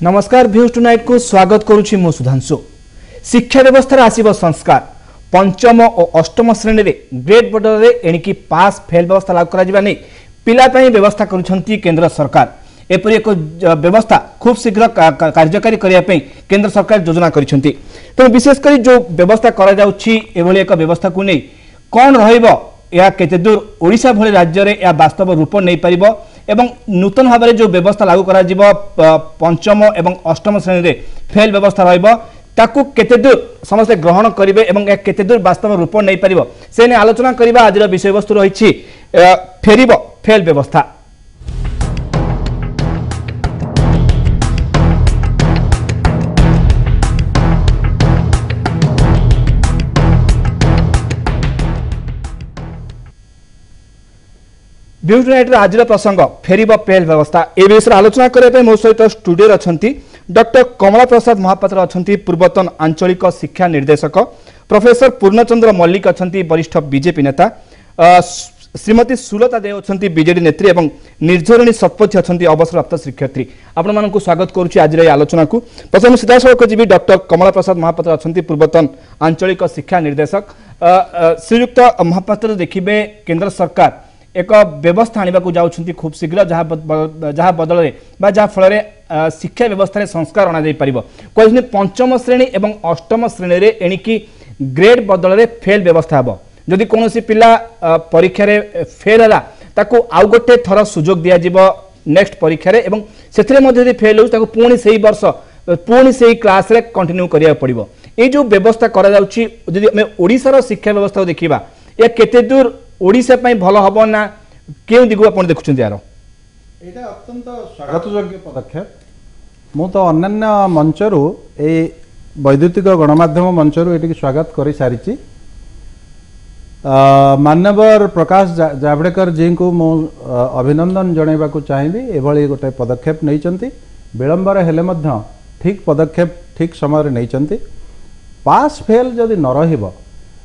नमस्कार भ्यूज टुनाइट को स्वागत करुछि मो सुधांशु। शिक्षा व्यवस्था आसीबो संस्कार। पंचम और अष्टम श्रेणी रे ग्रेड बदल रे एणिकी पास फेल व्यवस्था लागू करा जिबा नै पिला पई व्यवस्था करुछंती केंद्र सरकार। एपरि एक व्यवस्था खूब शीघ्र कार्यकारी करिया पई केंद्र सरकार योजना करिछंती। तो विशेष करी जो व्यवस्था करा जाउछि एभली एक व्यवस्था को नै कोन रहइबो या केते दूर ओडिशा भली राज्य रे या वास्तव रूप नै परिबो एवं नूतन भाव में जो व्यवस्था लागू करा जिवो पंचम एवं अष्टम श्रेणी रे फेल व्यवस्था रहिबो ताकू केते दूर समस्त ग्रहण करिवे एवं केते दूर वास्तव रूप नै परिबो से ने आलोचना करिबा। आज विषय वस्तु रहिछि फेरिबो फेल व्यवस्था। ब्यूटी आज प्रसंग फेरिब फेल व्यवस्था ए विषय आलोचना करने मो सहित स्टूडियो अच्छा डॉक्टर कमला प्रसाद महापात्र अच्छा पूर्वतन आंचलिक शिक्षा निर्देशक, प्रोफेसर पूर्णचंद्र मल्लिक अच्छा वरिष्ठ बीजेपी नेता, श्रीमती सुलता दे अच्छा बीजेडी नेत्री और निर्झरणी शतपथी अच्छा अवसरप्राप्त शिक्षयित्री। आपण मानक स्वागत करुच्ची आज आलोचना को। प्रथम सीधासख जी डॉक्टर कमला प्रसाद महापात्र अच्छा पूर्वतन आंचलिक शिक्षा निर्देशक। श्रीयुक्त महापात्र देखिए केंद्र सरकार एक व्यवस्था आने को जाउछंती खूब शीघ्र जहाँ बदल जहाँ फल शिक्षा व्यवस्था संस्कार अणा कहते पंचम श्रेणी एवं अष्टम श्रेणी रे एणिकी ग्रेड बदल फेल व्यवस्था हम जदि कौन पिला परीक्षा रे फेल है ताकू आउ गोटे थर सुजोग दिज्व नेक्स्ट परीक्षा रे एवं से फेल हो पुणी से वर्ष पुणी से क्लास रे कंटिन्यू करिया पड़िबो। ये जो व्यवस्था करा जाउछि जदि हमें ओडिसा शिक्षा व्यवस्था देखिबा या केते दूर ओडिशा पई भलो हबो ना केउ दिगु आपण देखुछन यार एटा अत्यंत स्वागतयोग्य पदक्षेप। मु तो अन्य मंचरु ए वैद्युतिक गणमाध्यम मंचरु एटी स्वागत करि सारिछि। माननीय प्रकाश जावड़ेकर जी को मु अभिनंदन जणाइबा को चाहिबी। एभली गोटे पदक्षेप नैचंती विलंबर हेले मध्य ठीक पदक्षेप ठीक समय नैचंती। पास फेल जदि न रहिबो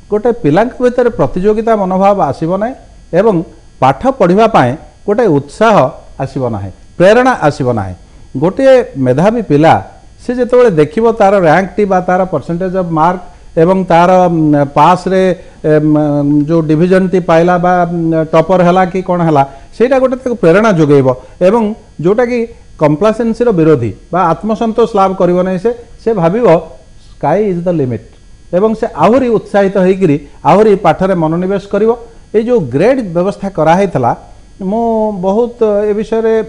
गोटे पिला भीतर प्रतियोगिता मनोभाव आसब ना एवं पाठ पढ़ा गोटे उत्साह आसब ना प्रेरणा आसब ना। गोटे मेधावी पिला से जिते देखिबो तार रैंक टी बा तार परसेंटेज ऑफ मार्क एवं तार पास रे जो डिविजन टी पाइला बा टॉपर हला कि कौन हला सेटा गोटे प्रेरणा जोगेबो एवं जोटा कि कंप्लासेंसी रो विरोधी बा आत्मसंतोष लाभ करिवो नै से भाबिबो स्काई इज द लिमिट एवं से आहरी उत्साहित होइकरी आहरी पाठरे मनोनिवेश करिवो। ए जो ग्रेड व्यवस्था कराई थला मो बहुत ए विषय रे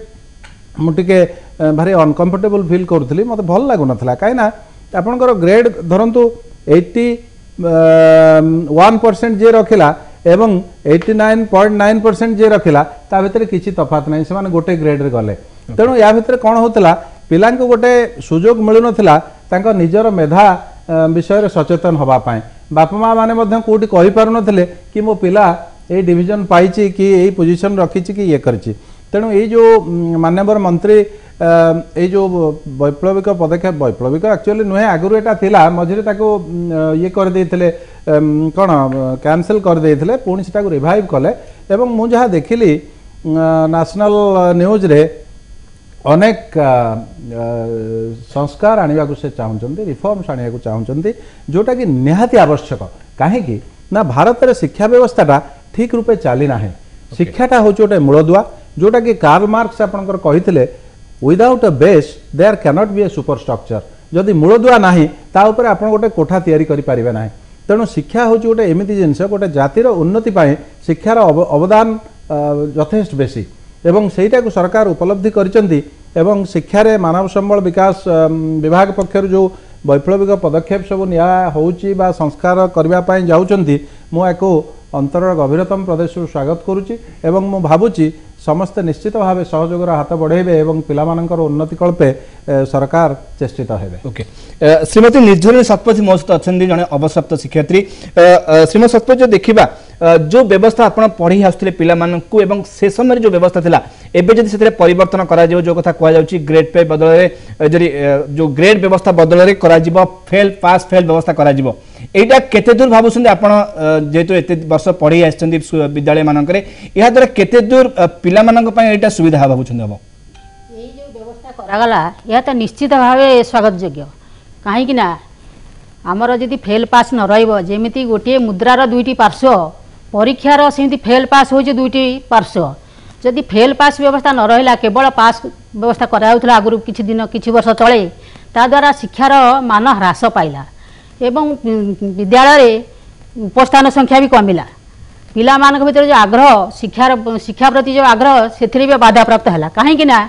मुटिके भारी अनकंफर्टेबल फील करूथली मते भल लागु नथला काइना आपनकर ग्रेड धरंतु 81% जे रखिला एवं 89.9% जे रखिला ता भितर किछि तफात नै से माने गोटे ग्रेड रे गले। तेणु या भितर कोन होतला पिलांको गोटे सुजोग मिलु नथला तांको निजर मेधा विषय रे सचेतन हवा पाए बापा माँ माने मध्य कोठी कहि पारु नथिले कि मो पिला ए डिवीजन पाइछि कि ए पोजीशन रखिछि कि ये करछि। तेणु ये जो माननीय मंत्री ये जो वैप्लविक पदक्षेप वैप्लविक एक्चुअली नुहे आगुरु एटा थिला मझिरे ताको ये कर देथिले कोन कैंसिल कर देथिले पुणी सेटा को रिवाइव कले एवं मु जहा देखिली नेशनल न्यूज रे अनेक संस्कार आने को से चाहते रिफॉर्म्स आने को चाहते जोटा कि निहाती आवश्यक कहीं ना भारत रे शिक्षा व्यवस्थाटा ठीक रूपे चली ना। शिक्षाटा हूँ गोटे मूलदुआ जोटा कि कार्ल मार्क्स आपनकर कहिथिले without a base there cannot be a superstructure. जदि मूलदुआ ना ता ऊपर आपन गोटे कोठा तैयारी करि पारिबे ना। तेणु शिक्षा हूँ गोटे एमिति जिनस गोटे जातिर उन्नति पाए शिक्षार अवदान यथेष्ट बेसी एवं सेटा को सरकार उपलब्धि करिसेंती एवं शिक्षा रे मानव संबल विकास विभाग पक्षर जो वैप्लविक पदक्षेप सब निया होउची बा संस्कार करबा पई जाउचंती मु एको अंतर गभीरतम प्रदेश स्वागत करुच्ची एवं मु भावुची समस्त निश्चित भाव सहयोगर हाथ बढ़ेबे एवं पिलामानकर उन्नति कल्पे सरकार चेष्टित हेबे। ओके श्रीमती निर्झरणी शतपथी मो सहित अच्छा जड़े अवसरप्राप्त शिक्षयित्री। श्रीमती शतपथी जो देखा जो व्यवस्था आप पढ़ी आसुले पिलामानंकु एवं से समय जो व्यवस्था थिला एबे जदि से परिवर्तन करा जिवो जो कथा कहआ जाउची ग्रेड पे बदल जदि जो ग्रेड व्यवस्था बदल करा जिवो फेल पास फेल व्यवस्था करा जिवो एटा केते दूर भाबुछन आपण जेतु एते वर्ष पढ़ी आछन विद्यालय मानकरे या द्वारा केते दूर पिला मानक पय एटा सुविधा भाबुछन हबो। यही जो व्यवस्था କରାଗଲା ଏହା ତ ନିଶ୍ଚିତ ଭାବେ ସ୍ୱାଗତ ଯୋଗ୍ୟ। କାହିଁକି ନା ଆମର ଯଦି ଫେଲ୍ ପାସ୍ ନ ରହିବ, ଯେମିତି ଗୋଟିଏ ମୁଦ୍ରାର ଦୁଇଟି ପାର୍ଶ୍ୱ, ପରୀକ୍ଷାର ସେମିତି ଫେଲ୍ ପାସ୍ ହେଉଛି ଦୁଇଟି ପାର୍ଶ୍ୱ। ଯଦି ଫେଲ୍ ପାସ୍ ବ୍ୟବସ୍ଥା ନ ରହିଲା, କେବଳ ପାସ୍ ବ୍ୟବସ୍ଥା କରାଯାଉଥିଲା ଆଗରୁ କିଛି ବର୍ଷ ତଳେ, ତାଦ୍ୱାରା ଶିକ୍ଷାର ମାନ ହ୍ରାସ ପାଇଲା ଏବଂ ବିଦ୍ୟାଳୟରେ ଉପସ୍ଥାନ ସଂଖ୍ୟା ବି କମିଲା। ପିଲାମାନଙ୍କ ଭିତରେ ଯେଉଁ ଆଗ୍ରହ, ଶିକ୍ଷା ପ୍ରତି ଯେଉଁ ଆଗ୍ରହ, ସେଥିରେ ବି ବାଧାପ୍ରାପ୍ତ ହେଲା। କାହିଁକି ନା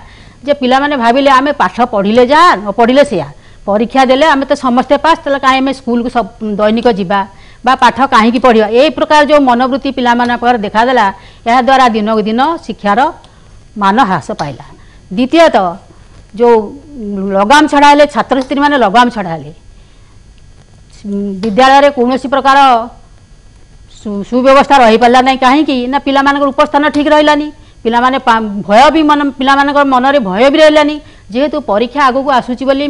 ଯେ ପିଲାମାନେ ଭାବିଲେ ଆମେ ପାଠ ପଢ଼ିଲେ ଯାହା, ନ ପଢ଼ିଲେ ସେୟା, ପରୀକ୍ଷା ଦେଲେ ଆମେ ତ ସମସ୍ତେ ପାସ୍, ତାହେଲେ କାହିଁ ଆମେ ସ୍କୁଲକୁ ଦୈନିକ ଯିବା ବା ପାଠ କାହିଁକି ପଢ଼ିବା, এই ପ୍ରକାର ଯେଉଁ ମନୋବୃତ୍ତି ପିଲାମାନଙ୍କ ପାଖରେ ଦେଖାଦେଲା, ଏହାଦ୍ୱାରା ଦିନକୁ ଦିନ ଶିକ୍ଷାର ମାନ ହ୍ରାସ ପାଇଲା। ଦ୍ୱିତୀୟତଃ ଯେଉଁ ଲଗାମ ଛଡ଼ା ହେଲେ, ଛାତ୍ରଛାତ୍ରୀମାନେ ଲଗାମ ଛଡ଼ା ହେଲେ, ବିଦ୍ୟାଳୟରେ କୌଣସି ପ୍ରକାର ସୁବ୍ୟବସ୍ଥା ରହିପାରିଲା ନାହିଁ। କାହିଁକି ନା ପିଲାମାନଙ୍କର ଉପସ୍ଥାନ ଠିକ୍ ରହିଲାନି, ପିଲାମାନେ ଭୟ ବି ପିଲାମାନଙ୍କର ମନରେ ଭୟ ବି ରହିଲାନି। ଯେହେତୁ ପରୀକ୍ଷା ଆଗକୁ ଆସୁଛି ବୋଲି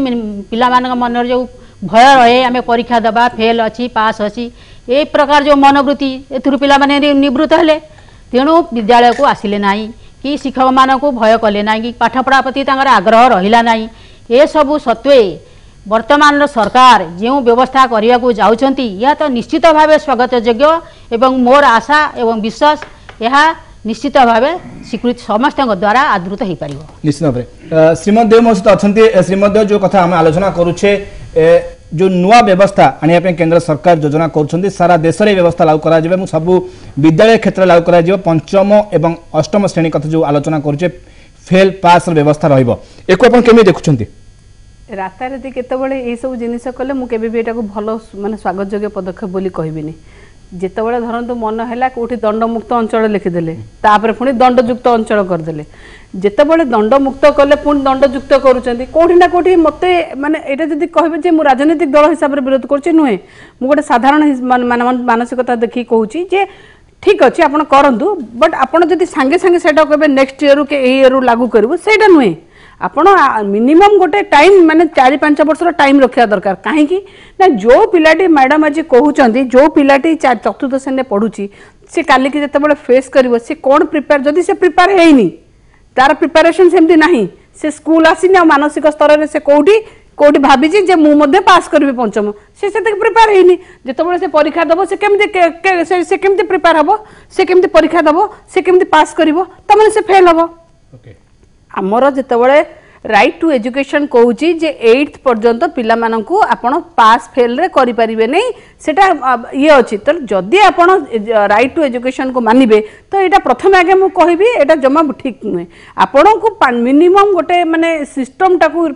ପିଲାମାନଙ୍କ ମନରେ ଯେଉଁ ଭୟ ରହେ, ଆମେ ପରୀକ୍ଷା ଦେବା, ଫେଲ୍ ଅଛି ପାସ୍ ଅଛି, এই ପ୍ରକାର ଯେଉଁ ମନୋବୃତ୍ତି, ଏଥିରୁ ପିଲାମାନେ ନିବୃତ୍ତ ହେଲେ। ତେଣୁ ବିଦ୍ୟାଳୟକୁ ଆସିଲେ ନାହିଁ କି ଶିକ୍ଷକମାନଙ୍କୁ ଭୟ କଲେ ନାହିଁ କି ପାଠପଢ଼ା ପ୍ରତି ତାଙ୍କର ଆଗ୍ରହ ରହିଲା ନାହିଁ। ଏସବୁ ସତ୍ତ୍ୱେ ବର୍ତ୍ତମାନର ସରକାର ଯେଉଁ ବ୍ୟବସ୍ଥା କରିବାକୁ ଯାଉଛନ୍ତି, ଏହା ତ ନିଶ୍ଚିତ ଭାବେ ସ୍ୱାଗତ ଯୋଗ୍ୟ ଏବଂ ମୋର ଆଶା ଏବଂ ବିଶ୍ୱାସ ଏହା ନିଶ୍ଚିତ ଭାବେ ସ୍ୱୀକୃତି ସମସ୍ତଙ୍କ ଦ୍ୱାରା ଆଦୃତ ହୋଇପାରିବ। ନିଶ୍ଚିତ ଭାବରେ ଶ୍ରୀମଦ ଦେବ ମୋ ସହିତ ଅଛନ୍ତି। ଶ୍ରୀମଦ ଦେବ, ଯେଉଁ କଥା ଆମେ ଆଲୋଚନା କରୁଛେ, जो नुआ व्यवस्था आने केंद्र सरकार योजना कर सारा देश में व्यवस्था लागू कर सबू विद्यालय क्षेत्र लागू कर पंचम एवं अष्टम श्रेणी कथा जो आलोचना करुचे फेल पास व्यवस्था रही देखुं राताराति केतबेले ये सब जिनिस कले मु केबे भी एटा को भलो माने स्वागत योग्य पदक्षेप बोली कहबिनी। जेतेबेले धरंतु मन हैला कोठी दंडमुक्त अंचल लिखिदेले तापर पुणी दंडयुक्त अंचल करदेले जेतेबेले दंडमुक्त कले पुणी दंडयुक्त करूचंदी कोठी ना कोठी मते माने एटा जदी कहबे जे मु राजनीतिक दल हिसाब रे विरोध करछि नुहे मु गोटे साधारण मानसिकता देखि कहूछि जे ठीक अच्छे आपण करंतु बट आपण जदी संगे संगे सेटा कहबे नेक्स्ट ईयर के ए ईयर लागू करबो सेटा नुहे आपण मिनिमम गोटे टाइम माने 4-5 वर्ष टाइम रखा दरकार कहीं ना जो पिलाटी मैडम आज कहते जो पिलाटी चतुर्थ श्रेणी पढ़ुची सी काली की जिते फेस कर सी कौन प्रिपेयर जदि से प्रिपेयर है तार प्रिपेरेसन सेमती नहीं से स्कूल आसीनी मानसिक स्तर से कौटी कौटी भाभी जे मुझे पास करी पंचम से प्रिपेयर है जिते से परीक्षा दब से केमती प्रिपेयर हम से केमती परीक्षा दब से केमती पास कर तमें से फेल हम आमर जितेबाला राइट टू एजुकेशन कहूँ जे 8th पर्यंत पिला मानकू आपण पास फेल रे करि परिबे नै सेटा ये अछि तो जदि आपण राइट टू एजुकेशन को मानिबे तो एटा प्रथम आगे मु कहबी एटा जमा ठीक नुहे आपण को मिनिमम गोटे माने सिस्टम टाकू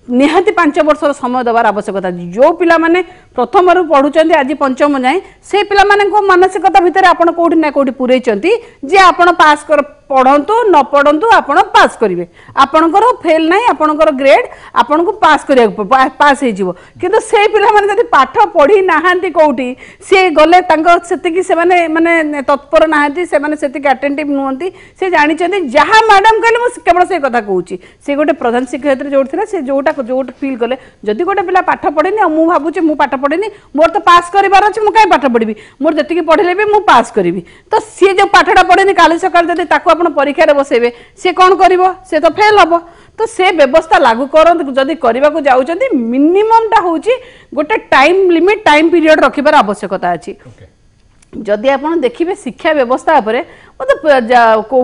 निहाती 5 वर्ष समय देवार आवश्यकता जो पिला माने प्रथम रु पढ़ुचंदी आज पंचम जाए से पिला माने को मानसिकता भितर आपण कोठी ना कोठी पुरैचंती जे आपण पास कर पढ़ंतु न पढ़ंतु आपण पास करिवे आपणकर फेल नाही आपणकर ग्रेड आपण को पास करिया पास हे जीवो किंतु से पिला माने जदी पाठ पढ़ी नाहांती कोठी से गले तांको सेतिकी से माने तत्पर नाहांती से माने सेतिकी अटेंटिव नुहंती से जानि चंदी जहा मैडम कहले मु केवल से कथा कहूची से गोटे प्रधान शिक्षक जोड़ थिला से जोटा जोट फील कले जदि गोटे पिला पाठ पढ़ेनी मु भाबुची मु पाठ पढ़ेनी मोर तो पास करिवार अछि मु काई पाठ पढ़बी मोर जतिकी पढ़ले भी मु पास करिवि तो सी जो पाठटा पढ़ेनी काली सकाळ जदि ताको आपण परीक्षा रे बसेबे से कोन करिवो से तो फेल हबो तो से व्यवस्था लागू करन जदि करबा को जाउचंदी मिनिमम टा होची गोटे टाइम लिमिट टाइम पीरियड रखिबार आवश्यकता अछि जदि आपण देखिबे शिक्षा व्यवस्था उपरे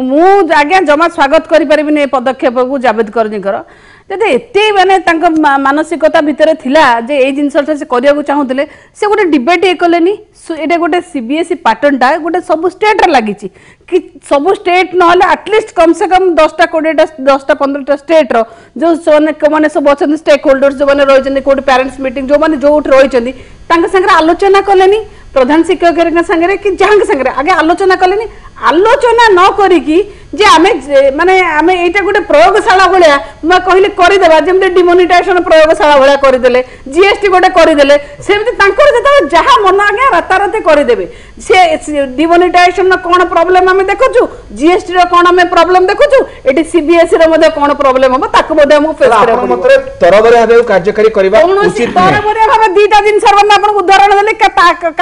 मु आज्ञा जमा स्वागत करि परिबिनी ए पदक्षेप को जावेदकर निकर जदि एते माने तांको मानसिकता भितर थिला जे ए जिंसटा से करिया को चाहुतले से गोटे डिबेट ए कलेनी एटा गोटे सीबीएसई पैटर्न टा गोटे सब स्टेट रे लागिची कि सब स्टेट न हले एटलीस्ट कम से कम 10टा 20टा 10टा 15टा स्टेट रो जो माने सब अछन स्टेक होल्डर्स जो माने रहिचंदी कोड पेरेंट्स मीटिंग जो माने जो उठ रहिचंदी तांका संगे आलोचना कलेनी प्रधान शिक्षक संगे कि जहां संगे आगे आलोचना कलेनी आलोचना न करिकी जे आमे माने आमे एटा गोटे प्रयोगशाला भलिया म कहिले करि देबा जेमते डिमोनेटाइजेशन प्रयोगशाला भलिया करि देले जीएसटी गोटे करि देले सेमते तांकर जता जहां मन आगे राताराते करि देबे से डिमोनेटाइजेशन न कोन प्रॉब्लम आमे देखुछु जीएसटी रो कोन आमे प्रॉब्लम देखुछु एटी सीबीएसई रो मध्ये कोन प्रॉब्लम हम ताको मध्ये हम फेस करे आपण मते तरबरे हबे कार्यकारी करबा उचित तरबरे भाबे दीटा दिन सर्व में आपण उदाहरण देले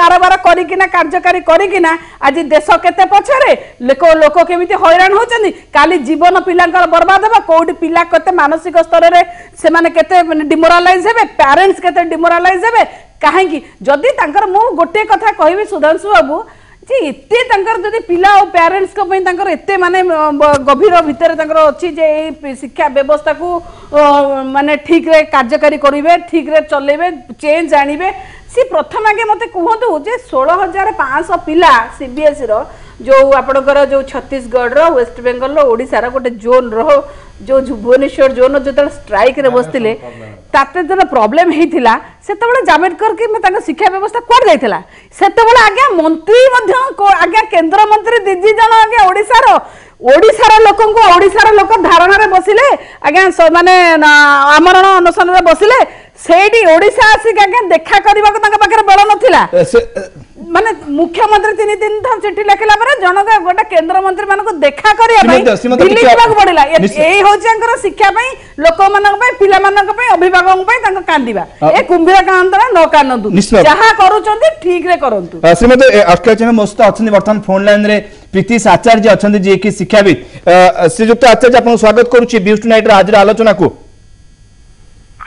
कारोबार करिकिना कार्यकारी करिकिना आज देश केते पछरे लोक केमिति हैरान होचनी काली जीवन पिलांकर बर्बाद हेबा कोठी पिला कते मानसिक स्तर रे से माने केते डिमोरालाइज हेबे पेरेंट्स केते डिमोरालाइज हेबे काहे कि जदी तांकर मु गोटे कथा कहबी सुधांशु बाबू जी एते तांकर जदी पिला और पेरेंट्स को पई तांकर एते माने गभीर भितर तांकर अछि जे ए शिक्षा व्यवस्था को माने ठीक रे कार्यकारी करिवे ठीक रे चलेबे चेंज आनिबे सी प्रथम आगे मते कहतु जे 16,500 पिला सीबीएसई रो जो आपणकर जो छत्तीसगढ़ रो वेस्ट बेंगल रो ओडिसा रो गोटे जोन रो जो भुवनेश्वर जोन जो स्ट्राइक रे बसतिले ताते जो प्रॉब्लम हेतिला सेतबेले जावेडकर के में शिक्षा व्यवस्था कोड जाइतिला सेतबेले आगे मंत्री मध्य आगे केंद्र मंत्री दिदी जन आगे ओडिसार लोक धारणा रे बसिले आगे माने आमरण अनशन रे बसिले सेठी ओडिसा आसिक आगे देखा करबा को तांका पाखरे बेल नथिला माने मुख्यमंत्री 3 थर चिट्ठी लिखला पर जनक गोटे केंद्र मंत्री मानको देखा करिया दिल्ली जाक पड़िला एई होचे अंकर शिक्षा पई लोक मानक पई पिला मानक पई अभिभावक पई तांको कांदिबा ए कुंभीर कांदरा न कानदु जहा करूचंती ठीक रे करंतु श्रीमती अस्ट्रेलिया में मोस्त अछन वर्तमान फोन लाइन रे प्रीतिश आचार्य अछन जे कि शिक्षाविद श्रीयुक्त आचार्य आपन स्वागत करूची ब्यूज टुनाइट रे आज आलोचना को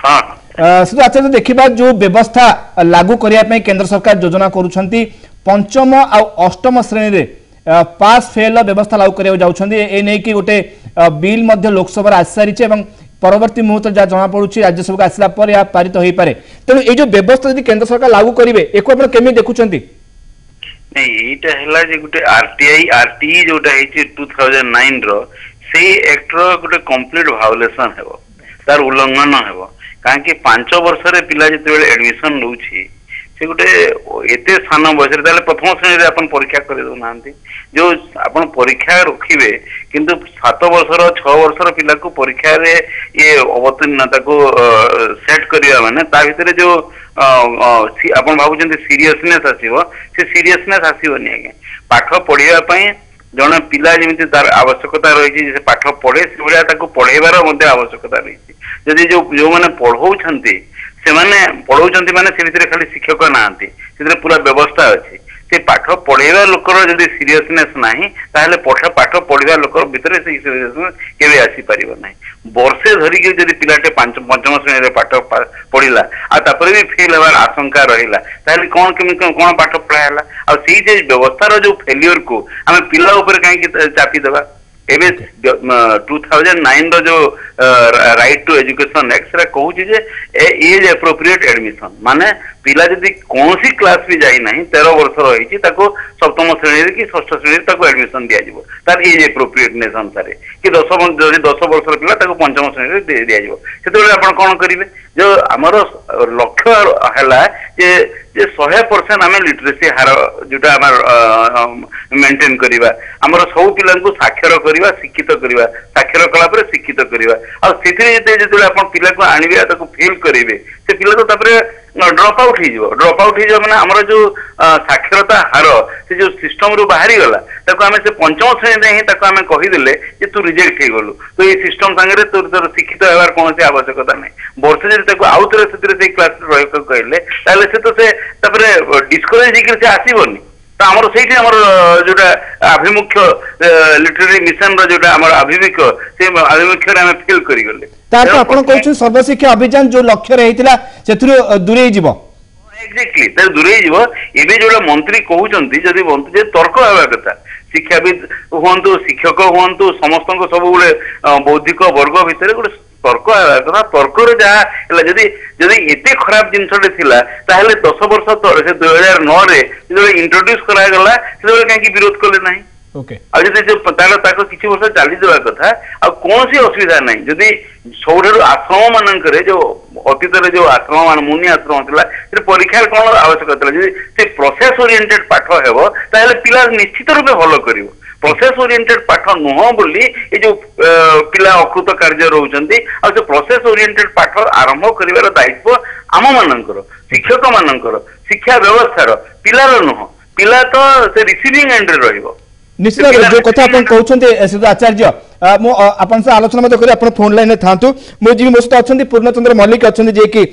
हां श्री आचार्य देखा जो व्यवस्था लागू करने केंद्र सरकार योजना करुछंती पंचम आ अष्टम श्रेणी रे पास फेल व्यवस्था लागू करिया जाउछंती ए नै कि गोटे बिल मध्य लोकसभा आसी सारिছে এবং परवर्ती मुहूर्त जहाँ जଣା पड़ुछि राज्यसभा आसला पर या पारित होई पारे तेणु ए जो व्यवस्था यदि केंद्र सरकार लागू करिवे एको आपण केमि देखुछंती नहीं एटा हला जे गोटे आरटीई जोटा हेछि 2009 रो सेही एक्ट रो गोटे कंप्लीट वायोलेशन हेबो तार उल्लंघन हेबो कारण कि 5 वर्ष रे पिला जते एडमिशन नउछि से गोटे एते सान बयस रे प्रथम श्रेणी रे अपन परीक्षा कर दो नांती जो अपन परीक्षा रखिबे किंतु 7 वर्ष रो 6 वर्ष रो पिला को परीक्षा रे ये अवतीर्णता को सेट करिया माने ता भितरे जो अपन भाबुचंती सीरियसनेस आसीबो से सीरियसनेस आसीबोनी आगे पाठ पढिया पई जने पिला जेमिति तार आवश्यकता रही जे पाठ पढे से बलिया ताको पढेबार मध्ये आवश्यकता रही जदि जो माने पढौछंती से माने पढौछंती माने से भितरे खाली शिक्षक नांती से पूरा व्यवस्था अछि से पाठ पढेबा लोकर जदि सीरियसनेस नाही ताहले पाठ पढिबा लोकर भितरे से सीरियसनेस केबे आसी परिबो नाही वर्षे धरि के जदि पिलाटे पंचम श्रेणी रे पाठ पढिला आ तापर भी फेल हेबार आशंका रहिला ताहले कोन पाठ पढायला आ सेही जे व्यवस्था रो जो फेलियर को हमें पिला ऊपर काहे कि चापी देबा एबे 2009 रो जो राइट टू एजुकेशन एक्ट रे कहूची जे एज एप्रोप्रिएट एडमिशन माने पिला जदि कोनसी क्लास भी जाई नाही 13 वर्ष रहिची ताको सप्तम श्रेणी रे कि षष्ठ श्रेणी रे ताको एडमिशन दिया जिवो तार एज एप्रोप्रिएटनेस अनुसार कि 10 वर्ष रो पिला ताको पंचम श्रेणी रे दिया जिवो सेते आपण कोन करिवे जो हमरो लक्ष्य हला जे 100% आमे लिटरेसी हार जोटा हमर मेंटेन करिवा हमरो सब पिला को साक्षर करिवा शिक्षित करिवा साक्षर कला पर शिक्षित करिवा आ सेथि जे आपण पिला को आनिबे ताको फेल करिवे से पिला तो तापरे ड्रॉप आउट हो माने हमरो जो साक्षरता हार से जो सिस्टम रो बाहरी गला ताको हमें से पंचम श्रेणी रे ही ताको हमें कहि दिले जे तू रिजेक्ट हे गलु तो ये सिस्टम संगे तोर शिक्षित हेबार कोनोसी आवश्यकता नै वर्ष जे ताको आउट रे सेतिर से क्लास रे रहय कहले ताले से तो से तापरे डिस्करेज हिकर से आसीबोनी तो हमरो सेठी हमरो जोटा अभिमुख्य लिटरेरी मिशन रो जोटा हमर अभिमुख्य से अभिमुख्य रे हम फेल करि गले तार तो आपण कहछु सर्वशिक्षा अभियान जो लक्ष्य रहितला सेथुर दूरे जीवो एक्जेक्टली तर दूरे जीवो एबे जोला मंत्री कहउचंती जदी मंत्री जे तर्क हेबा कथा शिक्षाविद हुंतु शिक्षक हुंतु समस्त को सब गुले बौद्धिक वर्ग भितर गुले तर्क हेबा कथा तर्क रे जा हला जदी एते खराब जिंसटे थिला ताहले 10 वर्ष तळे से 2009 रे जो इंट्रोड्यूस करा गला से काहे कि विरोध करले नाही ओके आ जदी जो ताको किछि वर्ष चाली देबा कथा आ कोनसी असुविधा नाही जदी सौरु आश्रम मानक रे जो अतीत रे जो आश्रम मान मुनि आश्रम थिला से परीक्षा कोन आवश्यकता थिला जदी से प्रोसेस ओरिएंटेड पाठ हेबो ताहले पिला निश्चित रूपे भलो करिवो प्रोसेस ओरिएंटेड पाठ नुह बोली ए जो पिला अकृत कार्य रहउचंती आ जो प्रोसेस ओरिएंटेड पाठ आरंभ करिवार दायित्व आम मानकर शिक्षक मानकर शिक्षा व्यवस्था रो पिलार नुह पिला तो से रिसीविंग एंड रे रहिबो निश्चित जो कथा अपन कहउछंती सिद्ध आचार्य मो अपन से आलोचना मत करी अपन फोन लाइन थांतु मो जी मोस्त अछंती पूर्णचंद्र मल्लिक अछंती जे कि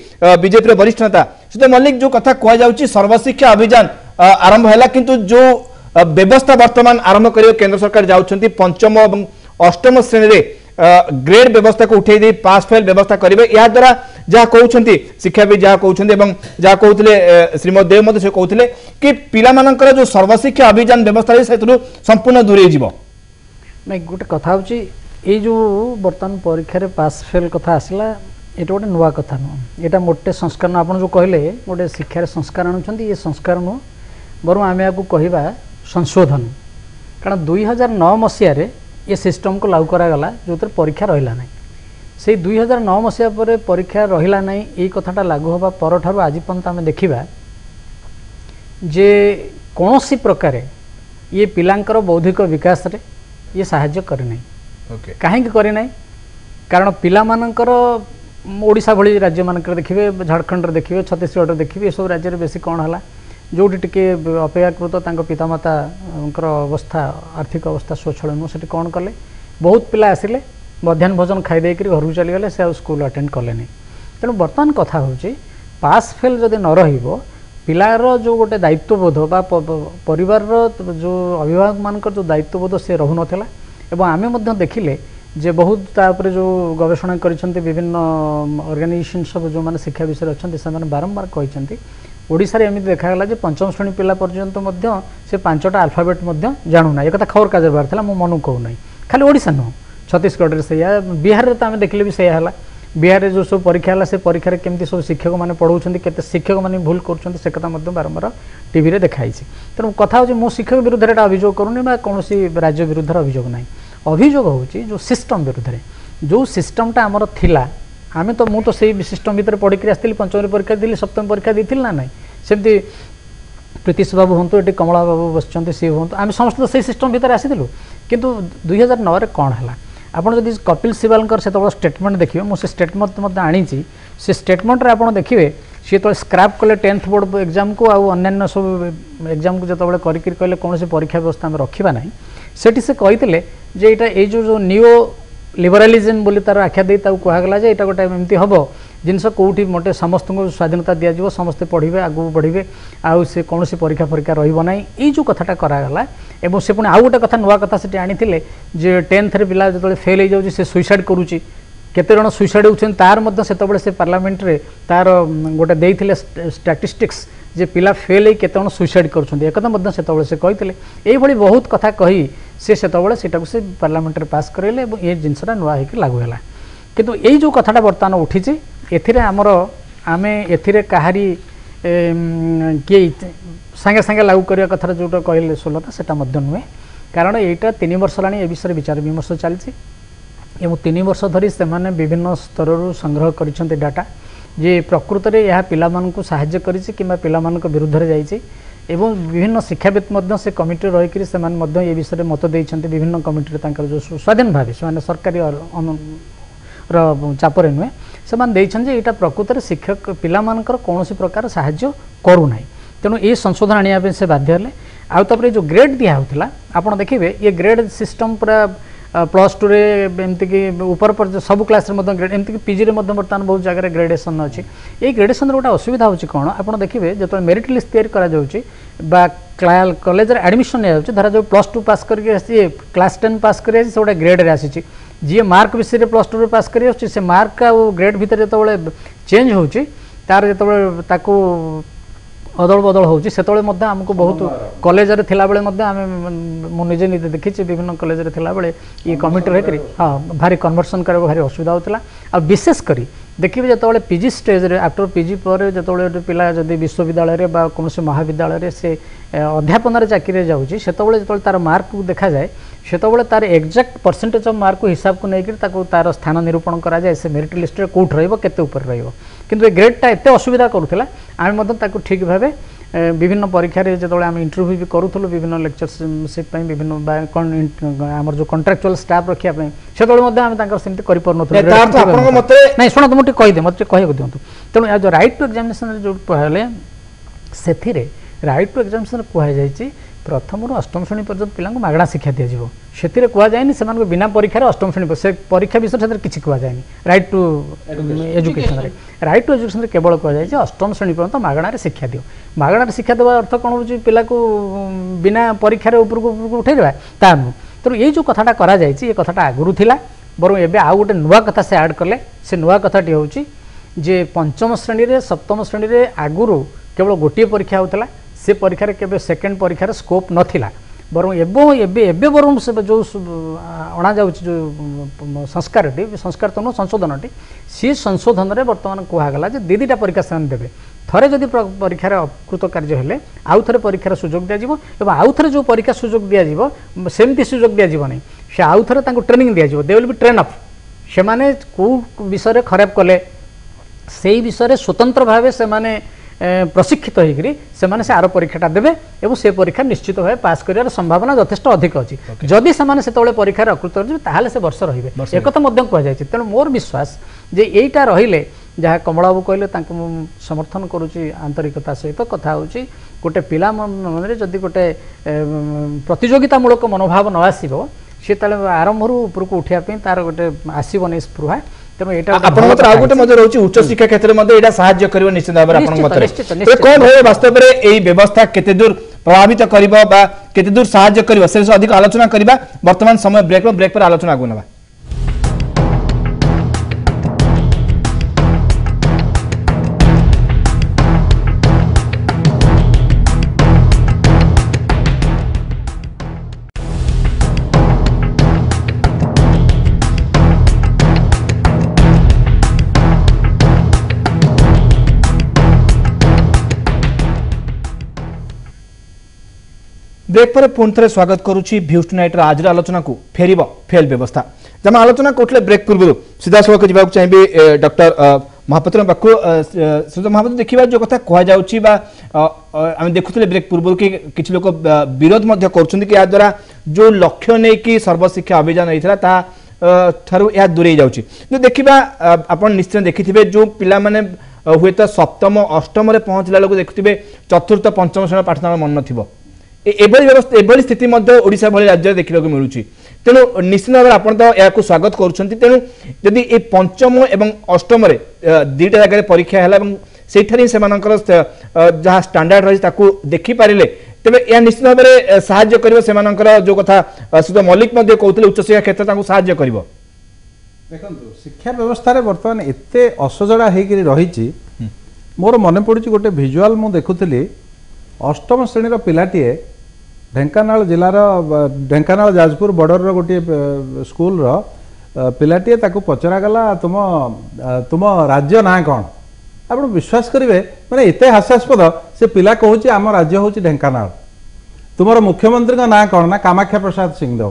बीजेपी रे वरिष्ठ नेता सिद्ध मल्लिक जो कथा कोआ जाउची सर्वशिक्षा अभियान आरंभ हैला किंतु जो व्यवस्था वर्तमान आरंभ कर केंद्र सरकार जाउछंती पंचम और अष्टम श्रेणी रे ग्रेड व्यवस्था को उठे पास फेल व्यवस्था करेंगे या द्वारा जहाँ कहते शिक्षाविद जहाँ कहते जहाँ कहते श्रीमती देव मत कहते कि पिलामानकर जो सर्वशिक्षा अभियान व्यवस्था से संपूर्ण दूरे जीव ना गोटे कथा हूँ ये जो बर्तमान परीक्षा पास फेल कथा आसला ये गोटे नुआ कथा नुह यहाँ मोटे संस्कार आप जो कहले गोटे शिक्षार संस्कार आणुंट ये संस्कार नुह बर आम या कहवा संशोधन कारण 2009 मसीह ये सिस्टम को लागू करागला जो परीक्षा रहा ना से 2009 मसीहा पर परीक्षा रहा ना ये कथाटा लागू होगा पर ठार आज पर्यंत आम देखा जे कौन सी प्रकार ये पिलांकर बौद्धिक विकास रे ये साहाय्य करना कहीं करना कारण पिला मानकर ओडिशा भली राज्य मानकर देखिए झारखंड देखिए छत्तीसगढ़ देखिए सब राज्य में बेसी कौन है जोटी टिके अपेक्षाकृत पितामाता अवस्था आर्थिक अवस्था स्वच्छल नुह से कौन कले बहुत पिला आसिले मध्याह्न भोजन खाईदे घर को चलीगले से स्कूल अटेंड कले तेणु बर्तमान कथा हूँ पास फेल जदि न रहिबो पिलार जो गोटे दायित्वबोध बा परिवार जो अभिभावक मानकर जो दायित्वबोध से रहु नथिला एवं आमे मध्य देखिले जे बहुत तापर जो गवेषणा करिसंती विभिन्न ऑर्गेनाइजेशन सब जो माने शिक्षा विषय अच्छे से बारंबार कहते ओडिशा रे एमिति देखागला जे पंचम श्रेणी पिला पर्यंत मध्य से 5टा अल्फाबेट मध्य जानुना ये कथा खबर काजर बाहर मु मनु कहू नहीं खाली ओडिशा नुह छत्तीसगढ़ से बिहार रे तो आम देखिले भी सैया है बिहार रे जो सब परीक्षा है से परीक्षा केमती सब शिक्षक मैंने पढ़ाऊँ केते शिक्षक मैंने भूल कर से कथा बारंबार टीवी रे देखाई तेणु कथा हूँ मो शिक्षक विरुद्ध एटा अभियोग करूनी कौन राज्य विरुद्ध अभियोग ना अभियोग हूँ जो सिस्टम विरुद्ध जो सिस्टमटा आमर थिला आम तो मुझे तो से सिस्टम भितर पढ़ी आसती पंचम परीक्षा दी सप्तम परीक्षा दी ना ना सेमती प्रीतिश बाबू हूँ ये कमला बाबू बसते सी हूँ आम समस्त तो से सिस्टम भितर आसीलु किंतु 2009 कौन है आपड़ जब कपिल सिबाल से स्टेटमेंट देखिए मुझे स्टेटमेंट आनी से स्टेटमेंट आप देखिए सी तो स्क्रैप कले 10th बोर्ड एग्जाम को अन्य सब एग्जाम को जो कहले कौन से परीक्षा व्यवस्था आम रखा ना से कहते जे ये जो नियो लिबरालिजम बोली तार आख्या दे कहगला जे यहाँ गोटे एमती हम जिनस कौटी मोटे समस्त को स्वाधीनता दिज्व समस्ते पढ़े आगू बढ़े आउ से कौन सी परीक्षा परीक्षा रही ये जो कथाटा करागला एवं से पुणी आउ गोटे कथा नुआ कथा से आनी जे 10th रे पिला जो फेल हो जाऊँ से सुइसाइड करुच्ची केते जन सुइसाइड होती तार से पार्लियामेंट रे तार गोटे देइथिले स्टैटिस्टिक्स जे पिला फेल होई केते जन सुइसाइड करुछन्ती एकदा से कहते ये बहुत कथा कही से पार्लियामेंट रे पास करेले एवं ये जिनसटा नुआ होकर लागू है किंतु यही जो कथाटा बर्तमान उठी एथिरे आमर आमे एथिरे काहारी किए सांगे सांगे लागू करने कथा जोटा कहले सुलता सेटा मध्य नुहे कारण यहाँ 3 वर्ष लानी ए विषय विचार विमर्श चलती 3 वर्ष धरी से विभिन्न स्तर संग्रह कर डाटा जे प्रकृत में यह पिलामानकु साहाय्य करिछि किंबा पिलामानक विरुद्ध रे जाइछि एवं विभिन्न शिक्षाविद मध्य से कमिटी रही से ये विषय में मत देइछन्ते विभिन्न कमिटी जो स्वाधीन भाव से सरकारी चापरे नुहे से यहाँ प्रकृत में शिक्षक पिलामानकर कौन प्रकार साहाय्य करूना तेणु ये संशोधन आने से बाध्य आउे जो ग्रेड दिया होता आपड़ देखिए ये ग्रेड सिस्टम पूरा +2 रे एमती कि ऊपर पर सब क्लास ग्रेड एमती कि पीजी बर्तमान बहुत जगह ग्रेडेसन अच्छी ये ग्रेडेसन गोटे असुविधा होची कौन आप देखिए जो मेरिट लिस्ट तैयारी करा जाउची बा कॉलेज एडमिशन नहीं जाऊँ धरा जो +2 पास करके क्लास 10 पास कर गोटे ग्रेड रे आसी जी मार्क विषय +2 रे पास कर से मार्क आ ग्रेड भितर जो चेंज होची तार जो अदल बदल होची सेतबेले आमको बहुत कॉलेज रे थिला बेले मुझे निजे देखी विभिन्न कॉलेज रे थिला बेले ये कमिटी रही हाँ भारी कन्वर्सन कर भारी असुविधा होता आ विशेषकर देखिए जो पीजी स्टेज रे आफ्टर पीजी पर जो पिला जदि विश्वविद्यालय बा कौन महाविद्यालय से अध्यापन चाकरी जाऊँगी जो तार मार्क को देखा जाए सेतबेले तार एक्जाक्ट परसेंटेज ऑफ मार्क को हिसाब को लेकर तार स्थान निरूपण करा जाए से मेरिट लिस्ट रे कोठ रहिबो केते ऊपर रहिबो किंतु ए ग्रेडटा एते असुविधा करूथिला आमे मदन ताको ठीक भाबे विभिन्न परीक्षा रे जो आम इंटरव्यू भी करूथलो विभिन्न लेक्चरशिप विभिन्न आमर जो कॉन्ट्रैक्चुअल स्टाफ रखिया से आम सेमती कर नहीं शुणु मुझे कहीदे मत कह दिंतु तेणु जो राइट टू एग्जामिनेशन जो कहले से राइट टू एग्जामिनेशन कहुई प्रथम अष्टम श्रेणी पर्यंत पिला मागणा शिक्षा दिज्व से कहुए से बिना परीक्षार अष्टम श्रेणी से परीक्षा विषय से किसी कहुए right to education right to education केवल कहुए अष्टम श्रेणी पर्यंत मागणार शिक्षा दियो मागणार शिक्षा देवा अर्थ कौन हो पिला को बिना परीक्षार उपरक उठेदेवा ता नुह तेणु ये जो कथाटा करा ये कथाटा आगुरी थिला बरं एबे आउ गोटे नुआ कथा से ऐड कले से नुआ कथाटी होची जे पंचम श्रेणी रे सप्तम श्रेणी रे आगुरु केवल गोटे परीक्षा होता से परीक्षा केवल सेकेंड परीक्षार स्कोप नथिला बरं एबे बरं से जो अणा जाउची जो संस्कार तो संशोधन सी संशोधन रे वर्तमान कहगला जे दीटा परीक्षा से देवे थरे जदि परीक्षार अकृत कार्य हेले आउ थरे परीक्षार सुजोग दिज्व और आउ थरे जो परीक्षा सुजोग दिज्व सेमती सुजोग दिज्व नहीं से आउ थरे तांको ट्रेनिंग दिज्व they will be train up से माने को विषय खराब कले से विषय स्वतंत्र भाव से माने प्रशिक्षित होकर से आर परीक्षाटा देवे और से परीक्षा निश्चित भाव पास कर संभावना यथेष्ट अधिक अच्छी जदि से परीक्षार अकृत कर से वर्ष रही एक कहुई तेणु मोर विश्वास जे यहीटा रहिले जहाँ कमला बाबू कहले समर्थन करुच्ची आंतरिकता सहित कथा होची गोटे पिला मन जदि गोटे प्रतियोगितामूलक मनोभाव न आसो सी आरंभ उपरक उठापी तार गोटे आसबनी स्पृहा तेणु यहाँ उच्च शिक्षा क्षेत्र में साहाय्य कर निश्चित भाव में कौन हो वास्तव में यही व्यवस्था केते दूर प्रभावित कर दूर साहाय्य कर अधिक आलोचना करवा वर्तमान समय ब्रेक पर आलोचना आगु ना ब्रेक पर पुणी थे स्वागत करुच्ची भ्यूज टुनाइट आज आलोचना को फेर फेल व्यवस्था जब आलोचना करते ब्रेक पूर्व सीधा सड़क जावाक चाहिए डॉक्टर महापात्र श्रीज महापात्र देखा जो कथा कहुँ देखुले ब्रेक पूर्व कि किसी लोग विरोध कर द्वारा जो लक्ष्य नहीं कि सर्वशिक्षा अभियान होता यह दूरे जाऊँगी देखा आप निश्चय देखिथे जो पिला माने हुए तो सप्तम अष्टम पहुँचला लोग देखुए चतुर्थ पंचम श्रेणी पाठ मन न व्यवस्था एभली स्थिति ओडिशा भली राज्य देखा मिलूँ तेणु निश्चित भाव आप तो स्वागत करुँच ये पंचम एवं अष्टम दुईटा जगह परीक्षा है जहाँ स्टैंडर्ड रही देखिपारे तेज यह निश्चित भाव में साहाय्य कर जो कथा श्री मल्लिक कहते उच्च शिक्षा क्षेत्र साहाय्य कर देखो शिक्षा व्यवस्था बर्तमान एत असजड़ा रही मोर मन पड़ी गोटे भिजुआल मु देखुली अष्टम श्रेणी पिलाटीए ढेंकानाल जिलार ढेंकानाल जाजपुर बॉर्डर गोटे स्कूल पिलाटीए ताकू पचरागला तुम तुम राज्य ना कौन आप विश्वास करेंगे मैंने एत हास्यास्पद से पिला कहूँ आम राज्य हूँ ढेंकानाल तुम मुख्यमंत्री का ना कौन ना कामाख्या प्रसाद सिंहदेव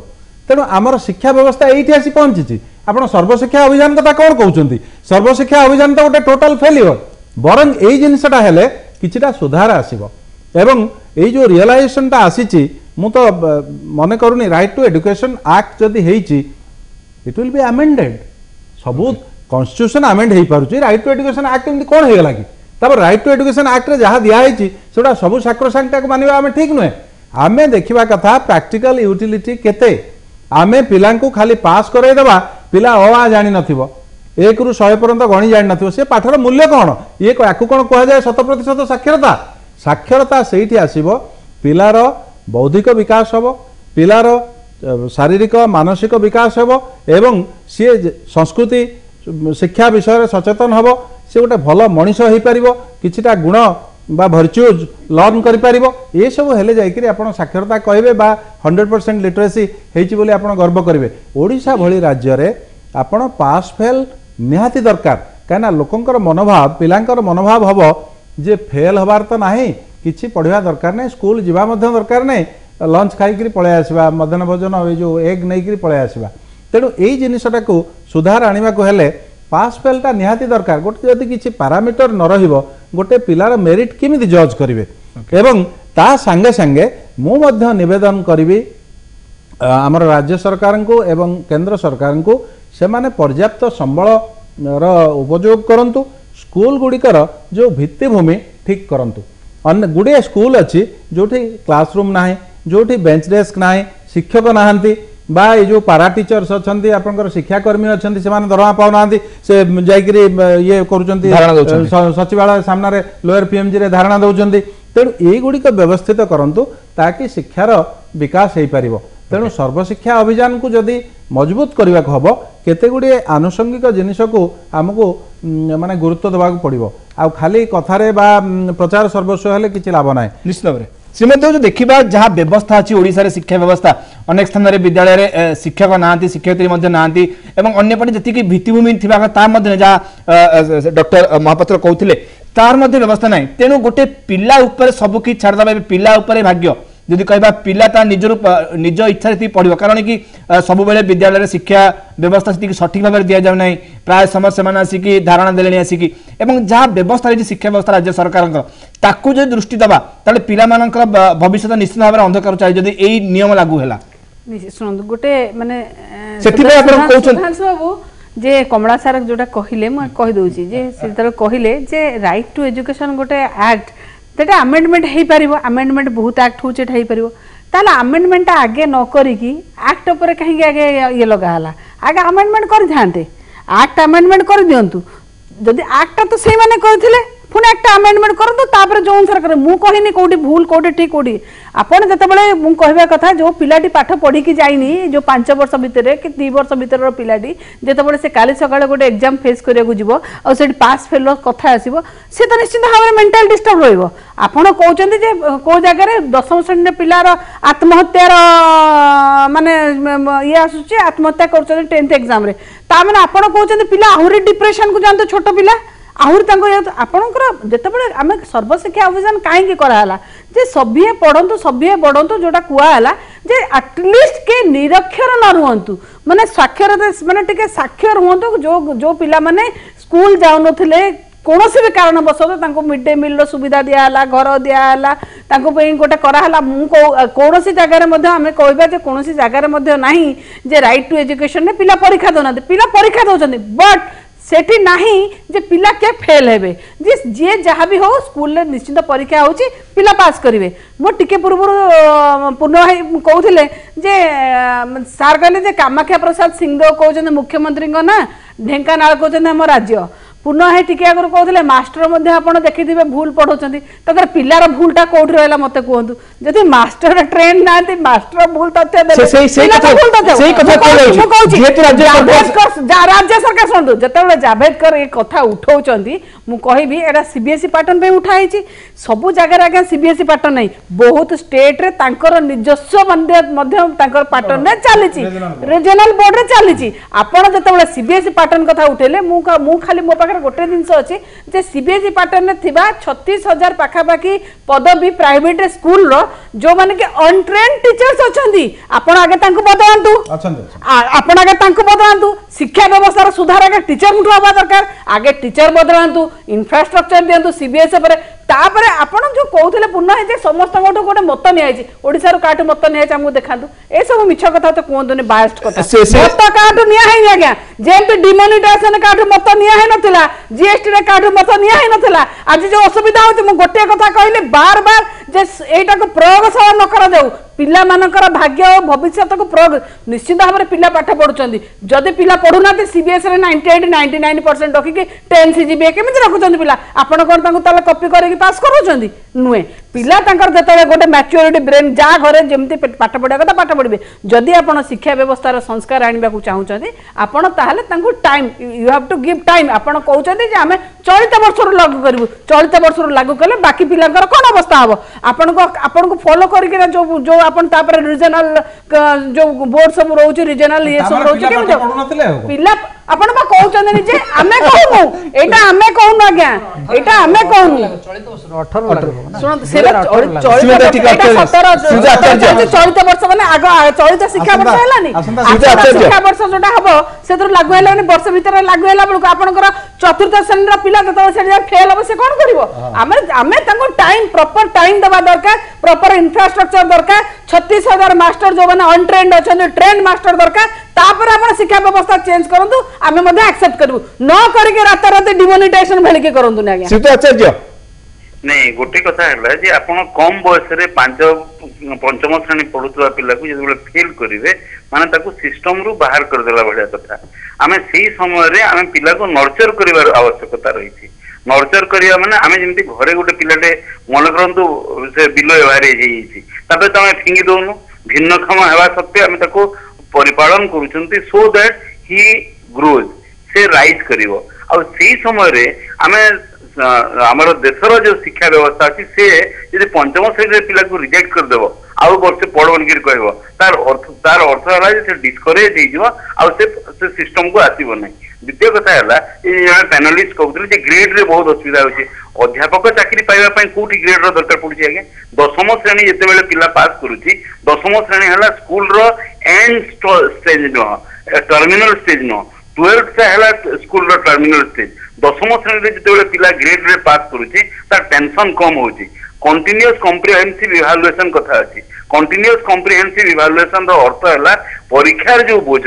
तेणु आमर शिक्षा व्यवस्था ये आसी पहुंची आप सर्वशिक्षा अभियान कथा कौन कहते सर्वशिक्षा अभियान तो गोटे टोटाल फेल्यूर बरं यही जिनसटा हेले किछिटा सुधार आसीबो एवं ये जो रियलाइजेशनटा आसी मु तो मन करूनी राइट टू एजुकेशन एक्ट जदि हेइची इट विल बी अमेंडेड सबू कॉन्स्टिट्यूशन अमेंड हो पारुची राइट टू एजुकेशन एक्ट एमती कौन हो गला कि तब राइट टू एजुकेशन एक्ट रे जहाँ दिखाई से सब साक्रोसांक्टा को मानिबा आमे ठीक नुहे आमे देखिबा कथा प्रैक्टिकल यूटिलिटी केते आमे पिला को खाली पास कराई देबा पिला अ जानि नथिबो 1 रु 100 पर्यंत गणी जानि नथिबो से पाठर मूल्य कौन ये याकू कौन कह जाए 100% साक्षरता साक्षरता से आसब पिलार बौद्धिक विकास हम पिलार शारीरिक मानसिक विकास हम एवं सी संस्कृति शिक्षा विषय सचेतन हम सी गोटे भल मनीष हो पार किछिटा गुण बा भर्च्यूज लर्न कर ये सब हेले जाइकरी आपण साक्षरता कहे 100% लिटरेसी होती बोली आपण गर्व करेंगे ओडिशा भली राज्य रे आपण पास फेल निहाती दरकार कहीं लोकंकर मनोभाव पिलांकर मनोभाव हम जे फेल हबार तो नहीं किसी पढ़ा दरकार नहीं स्कूल जीवा दरकार नहीं लंच खाई पलि आसवा मध्याह्न भोजन ये जो एग नहीं पलि आसवा तेणु यही जिनटा को सुधार आने को हेले पास फेलटा निहाती दरकार गोटे जदि किसी पारामीटर न रहिबो गोटे पिलार मेरिट केमिति जज करिवे एवं ता संगे संगे मु मध्य निवेदन करिवि आमर राज्य सरकार को एवं केंद्र सरकार को से माने पर्याप्त संबल उपयोग करंतु स्कूल गुड़िकर जो भित्तिभूमि ठीक करंतु अन्य गुड़े स्कूल अच्छी जो क्लासरूम ना जोठी बेंच डेस्क ना शिक्षक नहांती बा ये जो पारा टीचर्स अच्छी आपंकर शिक्षाकर्मी अच्छा से दरमा पाऊना से जाकि ये कर सचिवालय सामने लोअर पीएमजी रे धारणा दौरान तेणु युड़िक व्यवस्थित करूँ ताकि शिक्षार विकास हो पार तेणु सर्वशिक्षा अभियान को जदि मजबूत करने को हम केते गुड़े आनुषंगिक जिनिस को आमको माने गुरुत्व देवाक पड़ो आ खाली कथारे बा प्रचार सर्वस्व हेले किछि लाभ ना निश्चित भाव श्रीमती जो देखा जहाँ व्यवस्था अच्छी ओडिशा रे शिक्षा व्यवस्था अनेक स्थान में विद्यालय रे शिक्षक ना शिक्षयित्री ना अंपटे जी भित्तिभूमि थी जहाँ डॉक्टर महापात्र कहते तार व्यवस्था ना तेणु गोटे पिला सब कि छाड़देवा पिला भाग्य जदि कहबा पिला ता निज इच्छा से पढ़ो कारण कि सब बेले विद्यालय शिक्षा व्यवस्था सठिक भाव दि जाऊ ना प्राय समय से आसिकी धारणा देले आसिकी एवं जहाँ व्यवस्था रही शिक्षा व्यवस्था राज्य सरकार ताकू जो दृष्टि दबा ताले पिला मानकर भविष्य निश्चित भाव अंधकार चली जदि एई नियम लागू हैला सुन गोटे माने सेति आपण कहउछन बाबू जे कमला सार जोटा कहिले म कहि दउची जे से कहिले जे राइट टू एजुकेशन गोटे एक्ट तेटा अमेंडमेंट हो पार अमेंडमेंट बहुत एक्ट होचे हो पार ताला अमेंडमेंट आगे न करिकी एक्ट ऊपर कहीं आगे ये लगाला आगे अमेंडमेंट कर थांते एक्ट अमेंडमेंट कर दियंतु जदि एक्ट तो से माने करथिले पुणे एक्ट अमेंडमेंट करंतु तापर जो अनुसार करे मु कहिनी कोठी भूल कोठी ठीक कोठी आपण जते बेले मु कहबा कथा जो पिलाटी पाठ पढ़ी की जाइनी जो 5 वर्ष भितरे कि 3 वर्ष भितर पिलाटी जते बेले से काली सकाळे गोटे एग्जाम फेस करिया को जीवो और सेठी पास फेल कथा आसीबो से तो निश्चित भाव मेंटल डिस्टर्ब रहइबो आपण कहउचंदी जे को जगह रे 10वीं श्रेणी पिलार आत्महत्यार माने ये आसुची आत्महत्या करचंदी 10th एग्जाम रे ता माने आपण कहउचंदी पिला आहुरी डिप्रेशन को जानतो छोटो पिला आहुरी आपणकर जितेबाला आम सर्वशिक्षा अभियान कहीं कराला जे सभ्य पढ़ंतु सभ्य बढ़ंतु जोटा कुआला जे एटलिस्ट के निरक्षर न रुहंतु माने साक्षरता माने टिके साक्षर हुंतु जो जो पिला माने स्कूल जाउ नथिले कोनोसी भी कारण बसतो तांको मिड डे मील रो सुविधा दियाला घर दियाला तांको पे गोटे कराला मु कोनोसी जगह रे मध्ये हमें कहबा जे कोनोसी जगह रे मध्ये नाही जे राइट टू एजुकेशन ने पिला परीक्षा दोना पिला परीक्षा दोचंदी बट सेठी नहीं जे पिला के फेल हेबे जे जहाँ भी हो स्कूल ले निश्चित परीक्षा होची पिला पास करिवे मो टिके पूर्व पूर्ण भाई कहउथिले जे सार कहले जे कामाख्या प्रसाद सिंह कहउछन मुख्यमंत्री ना ढेंकानाल कहउछन हम राज्य पूर्ण है टिके आगर कहते मास्टर मध्ये आपण देखिथिबे भूल पढ़ौचंदी तकर पिलार भूलटा कोठी रहला मते कहंतु जदि मास्टर ट्रेन नांती मास्टर भूल तथ्य देबे सेही कथा कहै जेतु राज्य सरकार सुनतु जतबे जावेदकर ए कथा उठौचंदी मु कहिबी एडा सीबीएसई पैटर्न पे उठाइछि सब जगह आगे सीबीएसई पैटर्न नहीं बहुत स्टेट रे तांकर निजस्व मध्ये तांकर पैटर्न ने चलीछि रीजनल बोर्ड रे चलीछि आपण जतबे सीबीएसई पैटर्न कथा उठेले मु खाली मो पाखर गोटे जिनस अच्छी जे सीबीएसई पैटर्न में थिबा 36,000 पाखापाखी पदवी प्राइवेट स्कूल रो जो माने कि अनट्रेन्ड टीचर्स अछंदी आपण आगे तांको बदलांतु आपण आगे तांको बदलांतु शिक्षा व्यवस्था सुधार आगे टीचर मुठो हवा दरकार आगे टीचर बदलांतु इंफ्रास्ट्रक्चर दियंतु सीबीएसई पर तापर आपण जो कहउथिले पूर्ण है जे समस्त गोटे गोटे मत नियाइछि ओडिसा रो काटु मत नियाइछि हमहु देखांतु ए सब मिछ कथा तो कोंतुनी बायस्ड कथा मत काटु निया है आज्ञा जेंति डिमोनिटाइजेशन काटु मत निया है नथिला जीएसटी रे काटु मत निया है नथिला आज जो असुविधा होछि मु गोटे कथा कहले बार बार जे एटा को प्रयोगशाला न करा जाऊ पिला मानकर भाग्य और भविष्य को प्रयोग निश्चित भाव में पिला पाठ पढ़ुचंदी जदि पिला पढ़ुना सीबीएसई रे 98-99% रखिके 10 सीजीपीए केमिति रखुचंदी पिला आपण कोन तांको ताला कॉपी करके पास करूचंदी नुए पिला तांकर जतले गोटे मैच्योरिटी ब्रेन जा घरे जेमति पाठ पढ़ा कथा पाठ पढ़बे जदि आपण शिक्षा व्यवस्था रो संस्कार आनिबा को चाहुचंदी आपण ताहाले तांको time you have to give time आपण कहउचंदी जे हमें चलित वर्ष रो लागू करबु चलित वर्ष रो लागू कले बाकी पिलांकर कोन अवस्था हबो आपण को फॉलो करके जो अपन तापर रीजनल जो बोर्ड सब रहउची रीजनल ये सब रहउची के पिला आपण बा कहउचंदी जे हमें कहू एटा हमें कहू न गया एटा हमें कहू चलित वर्ष 18 लागू ना सुन से चलित वर्ष माने आगो चलित शिक्षा वर्ष हेलानी शिक्षा वर्ष जोटा हबो सेतर लागू हेलानी वर्ष भीतर लागू हेला बेलको आपनकर चतुर्थ श्रेणी रा पिला जतो से फेल हबो से कोन करिवो हमें तांको टाइम प्रॉपर टाइम देबा दरकार प्रॉपर इंफ्रास्ट्रक्चर दरकार 36,000 मास्टर जो माने अनट्रेन्ड अछन ट्रेन्ड मास्टर दरकार तापर आपण शिक्षा व्यवस्था चेंज करंतु आमे मध्ये एक्सेप्ट करबु न करके रात रात डिमोनिटाइजेशन भेल के करंतु ना आज्ञा सीता आचार्य नहीं गोटे कथा है जे आपण कम बयस रे 5 पंचम श्रेणी पढ़ुवा पिला को जो फेल करेंगे माने ताको सिस्टम रु बाहर कर देला भलिया कथा आमे सेही समय रे आमे पिला को नर्चर करिवार आवश्यकता रही नर्चर करिया माने आमे जेमति घरे गोटे पिलाटे मन करंतु से बिलो बाहर हेइछि तबे तमे फिंगी दोनु भिन्नक्षम हेबा सत्वे आमे ताको परिपालन करूछंती सो दैट ही ग्रोज से राइज करिवो आ सेही समय रे आमे आमर देशर जो शिक्षा व्यवस्था अच्छी से यदि पंचम श्रेणी पिला को रिजेक्ट कर देव आउ वर्ष पढ़ बोलिक कह तार अर्थ है डिस्करेज हो सिस्टम को आसब ना द्वितीय कथा है पैनलिस्ट कहते ग्रेड रे बहुत असुविधा होची अध्यापक चाकरी पाइबा कोटी ग्रेड रो दरकार पड़ुची आगे दशम श्रेणी जिते पिला पास करुची दशम श्रेणी है स्कूल रो एंड स्टेज नुह टर्मिनल स्टेज नुह 12th है स्कूल रो टर्मिनल स्टेज दशम श्रेणी जिते पिला ग्रेड रे पास करुची तार टेंशन कम होची कंटिन्यूअस कॉम्प्रिहेंसिव इवैल्यूएशन कथा अछि कंटिन्यूअस कॉम्प्रिहेंसिव इवैल्यूएशन रो अर्थ है परीक्षार जो बोझ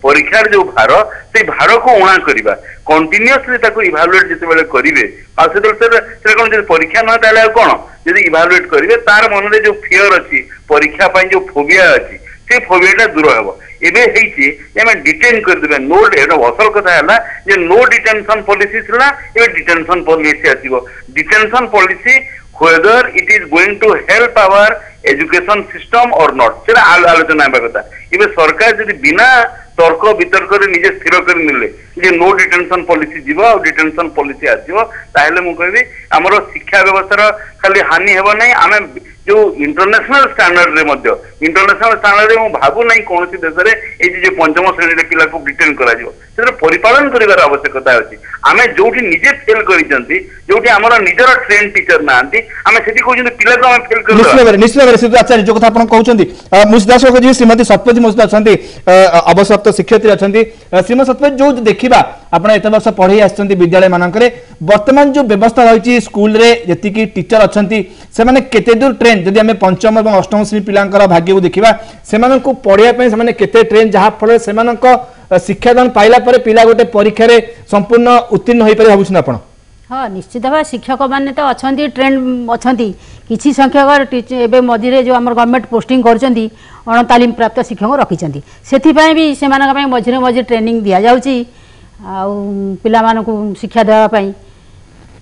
परीक्षार जो भार से भार को उणा करबा कंटिन्यूअसली ताको इवैल्यूएट जिते बेले करिवे आ से कोन जे परीक्षा न ताले कोन यदि इवैल्यूएट करिवे तार मन रे जो फियर अछि परीक्षा पई जो फोबिया अछि से फोबियाटा दूर हेबो एबे हेइछि एमे डिटेन कर देबे नो एटा असल कथा हैला जे नो डिटेंशन पॉलिसी थिला ए डिटेंशन पॉलिसी आसीबो detention policy whether it is going to help our education system or not सेरा आलोचना हेबा कथा एबे सरकार जदि बिना तर्क वितर्क रे निजे स्थिर कर निले जे नो डिटेंशन पॉलिसी जीवो और डिटेंशन पॉलिसी आसीबो ताहेले मु कहबी हमरो शिक्षा व्यवस्था खाली हानि हेबो नै आमे जो इंटरनेशनल स्टैंडर्ड रे मध्य इंटरनेशनल स्टैंडर्ड रे मु भाबु नै कोनोसी देश रे ए जे पंचम श्रेणी रे पिला को डिटेन करा जिवो सेरा परिपालन करिवार आवश्यकता अछि आमे जोठी निजे फेल करिसंती जोठी हमरो निजर ट्रेन टीचर नांती आमे सेठी कहउछन पिला को आमे फेल कर निश्चित सिद्धू आचार्य जो कथा आपण कहउछंती मुसदासो जी श्रीमती सतपथी मुसदा अछंती अवसर शिक्षयित्री अछंती श्रीमती सतपथी जो देखिबा आपण एत वर्ष पढ़ी आछंती विद्यालय मानकरे वर्तमान जो व्यवस्था रहिछि स्कूल रे जति की टीचर अछंती से माने केते दूर ट्रेन जदि हमें पंचम और अष्टम श्रेणी पिलांकर भाग्य को देखिबा से माने को पढ़िया पे से माने केते ट्रेन जहा फल से मानक शिक्षादान पाइला परे पिला गोटे परीक्षा रे संपूर्ण उत्तीर्ण होई परे भाबुछन आपण हाँ निश्चित भाव शिक्षक मैंने तो अच्छा ट्रेंड अच्छा किसी संख्यक एवं मझे जो आम गवर्नमेंट पोस्टिंग करछंती अणतालीम प्राप्त शिक्षक रखिंट से भी से मझे मझे ट्रेनिंग दि जाऊँगी आउ शिक्षा देवाई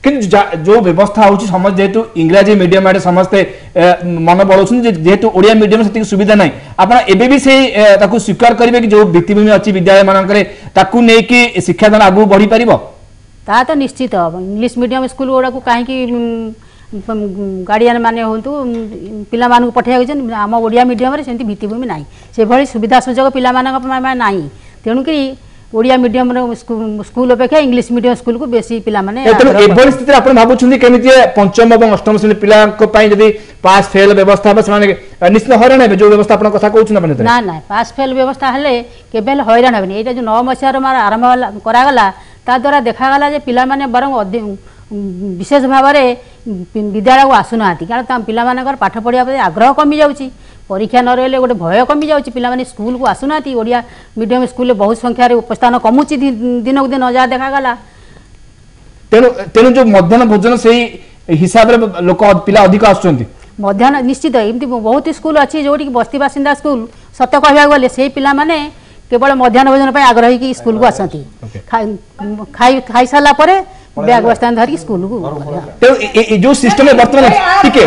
कि जो व्यवस्था होची समझ जेतु इंग्रजी मीडियम आडे समस्ते मन बळौछन जेतु ओडिया मीडियम सेति सुविधा नाही आपण एबे भी से ताकू स्वीकार करिवे कि जो भित्तिभूमि अछि विद्यालय मानकरे ताकू नै कि शिक्षादान आगु बढ़ी परिबो ता तो निश्चित इंग्लिश मीडियम स्कूल गुड़ा को कहीं गार्डियन माने हूँ पिला मानू पठाई आम ओडिया मीडियम रे सेमती भित्तिभूमि नाही से भली सुविधा सुजोग पिला मानक नाही तेणुक ओडिया मीडियम स्कूल अपेक्षा इंग्लिश मीडियम स्कूल को बेसी पिला माने एभली स्थिति आपण भाबुछुंदी केमिति पंचम और अष्टम श्रेणी पिला को पई जदी पास फेल व्यवस्था बस माने निश्चित हैरान हेबे जो व्यवस्था आपण कथा कहउछन माने ना ना पास फेल व्यवस्था हले केबेल हैरान हेबनी एटा जो 9 मसिया रो आरंभ करा गला ता द्वारा देखा गला जे पिला माने बरं विशेष भाव में विद्यालय को आसुना कारण पिला मानकर पाठ पढ़िया प्रति आग्रह कमी जाउची परीक्षा न रही गोटे भय कमी जाउची पिला माने स्कूल को आसुना ओडिया मीडियम स्कूल बहुत संख्यार उपस्थान कमुची दिनक दिन जहाँ देखा गला तेणु जो मध्याह्न भोजन से हिसाब रे लोक पिला अधिक आसुचंती मध्याह्न निश्चित एमती बहुत स्कूल अच्छी जो बस्ती बासिंदा स्कूल सत कहवा गले से पिला माने केवल मध्याह्न भोजन पर आग्रही की स्कूल को आसती खाई सारा पर बैग बस्तान धरिक स्कूल को तो जो सिस्टम है वर्तमान ठीक है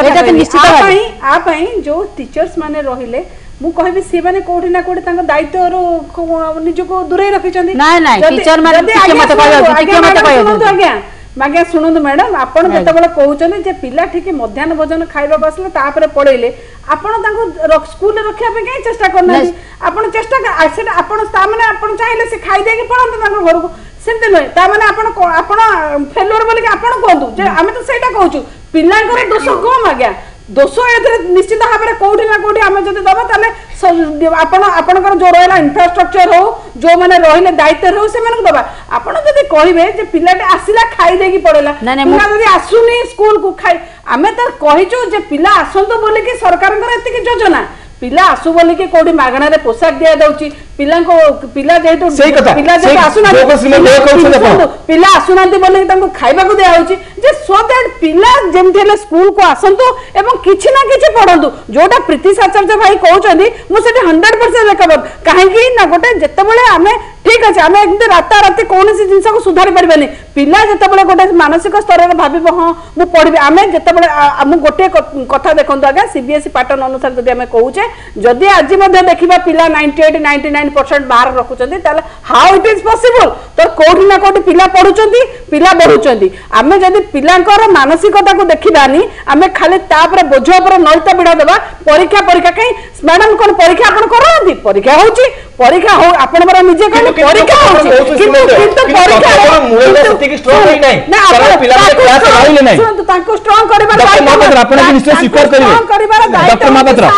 एटा तो निश्चित आ पई जो टीचर्स माने रहिले मु कहबी से माने कोठी ना कोठी तांको दायित्व रो निज को दूरे रखि चंदी ना ना टीचर माने टिके मत कहयो आज्ञा मागे सुनंदु मैडम आपण जते बेला कहउचनी जे पिला ठीक मध्याह्न भोजन खाइबा बसले तापर पढेले आपण तांको स्कूल रे रखिया पे कहीं चेष्टा करना आपण चेष्टा सेटा आपण ता माने आपण चाहिले से खाइ दे के पढंत तांको घर को सेमते नय ता माने आपण फेलर बोले कि आपण कहंतु जे आमे तो सेटा कहउचु पिलांकर दोष कम आज्ञा दोष एथरे निश्चित भाव में कोठी ना कोठी आमे जदि दबा ताले आपण आपणकर जो रहला इंफ्रास्ट्रक्चर हो जो माने रहिले दायित्व हो से माने दबा आपण जदि कहिबे जे पिलाटे आसिला खाइ देकी पड़ेला पिला जदि आसुनी स्कूल को खाइ आमे त कहिचो जे पिला आसंतो बोले कि सरकारकर एतिकी योजना पिला आसु बोली कि कोडी मागणा रे पोशाक दिया जाउची पिला जेहेतु पिला जे आसुना पिला आसुनांती बोली तांको खाइबा को दिया होची जे सो दैट पिला जेमथि हेले स्कूल को आसंतु एवं किछि ना किछि पढंतु जोटा प्रीति आचार्य भाई कहउचंदी मु सेठी 100% एकमत काहे कि ना गोटे जत्ते बेले आमे ठीक अछि आमे एकदम राता राती कोनसी जिंस को सुधारि परबेनी पिला जत्ते बेले गोटे मानसिक स्तर रे भाबिबो हां मु पढिबे आमे जत्ते बेले हम गोटे कथा देखंतु आगे सीबीएसई पैटर्न अनुसार जदि आमे कहउचे जदि आज मध्ये देखिबा पिला 98 99% बाहर रखुचंदी ताले हाउ इट इज पॉसिबल तो कोठी ना कोठी पिला पढुचंदी पिला बढ़ुचंदी आमे जदि पिलांकर मानसिकता को देखिबानी आमे खाली तापर बोझ पर नलता बिडा देबा परीक्षा परीक्षा कहीं मैडम कोन परीक्षा आपण करंती परीक्षा होची परीक्षा हो आपण बरा निजे कहले परीक्षा होची किंतु परीक्षा मूल सेति स्ट्रांग होई नै कारण पिला क्लास रहले नै सुनतु ताको स्ट्रांग करबा डॉक्टर महापात्र आपण के निश्चय स्वीकार करिवे डॉक्टर महापात्र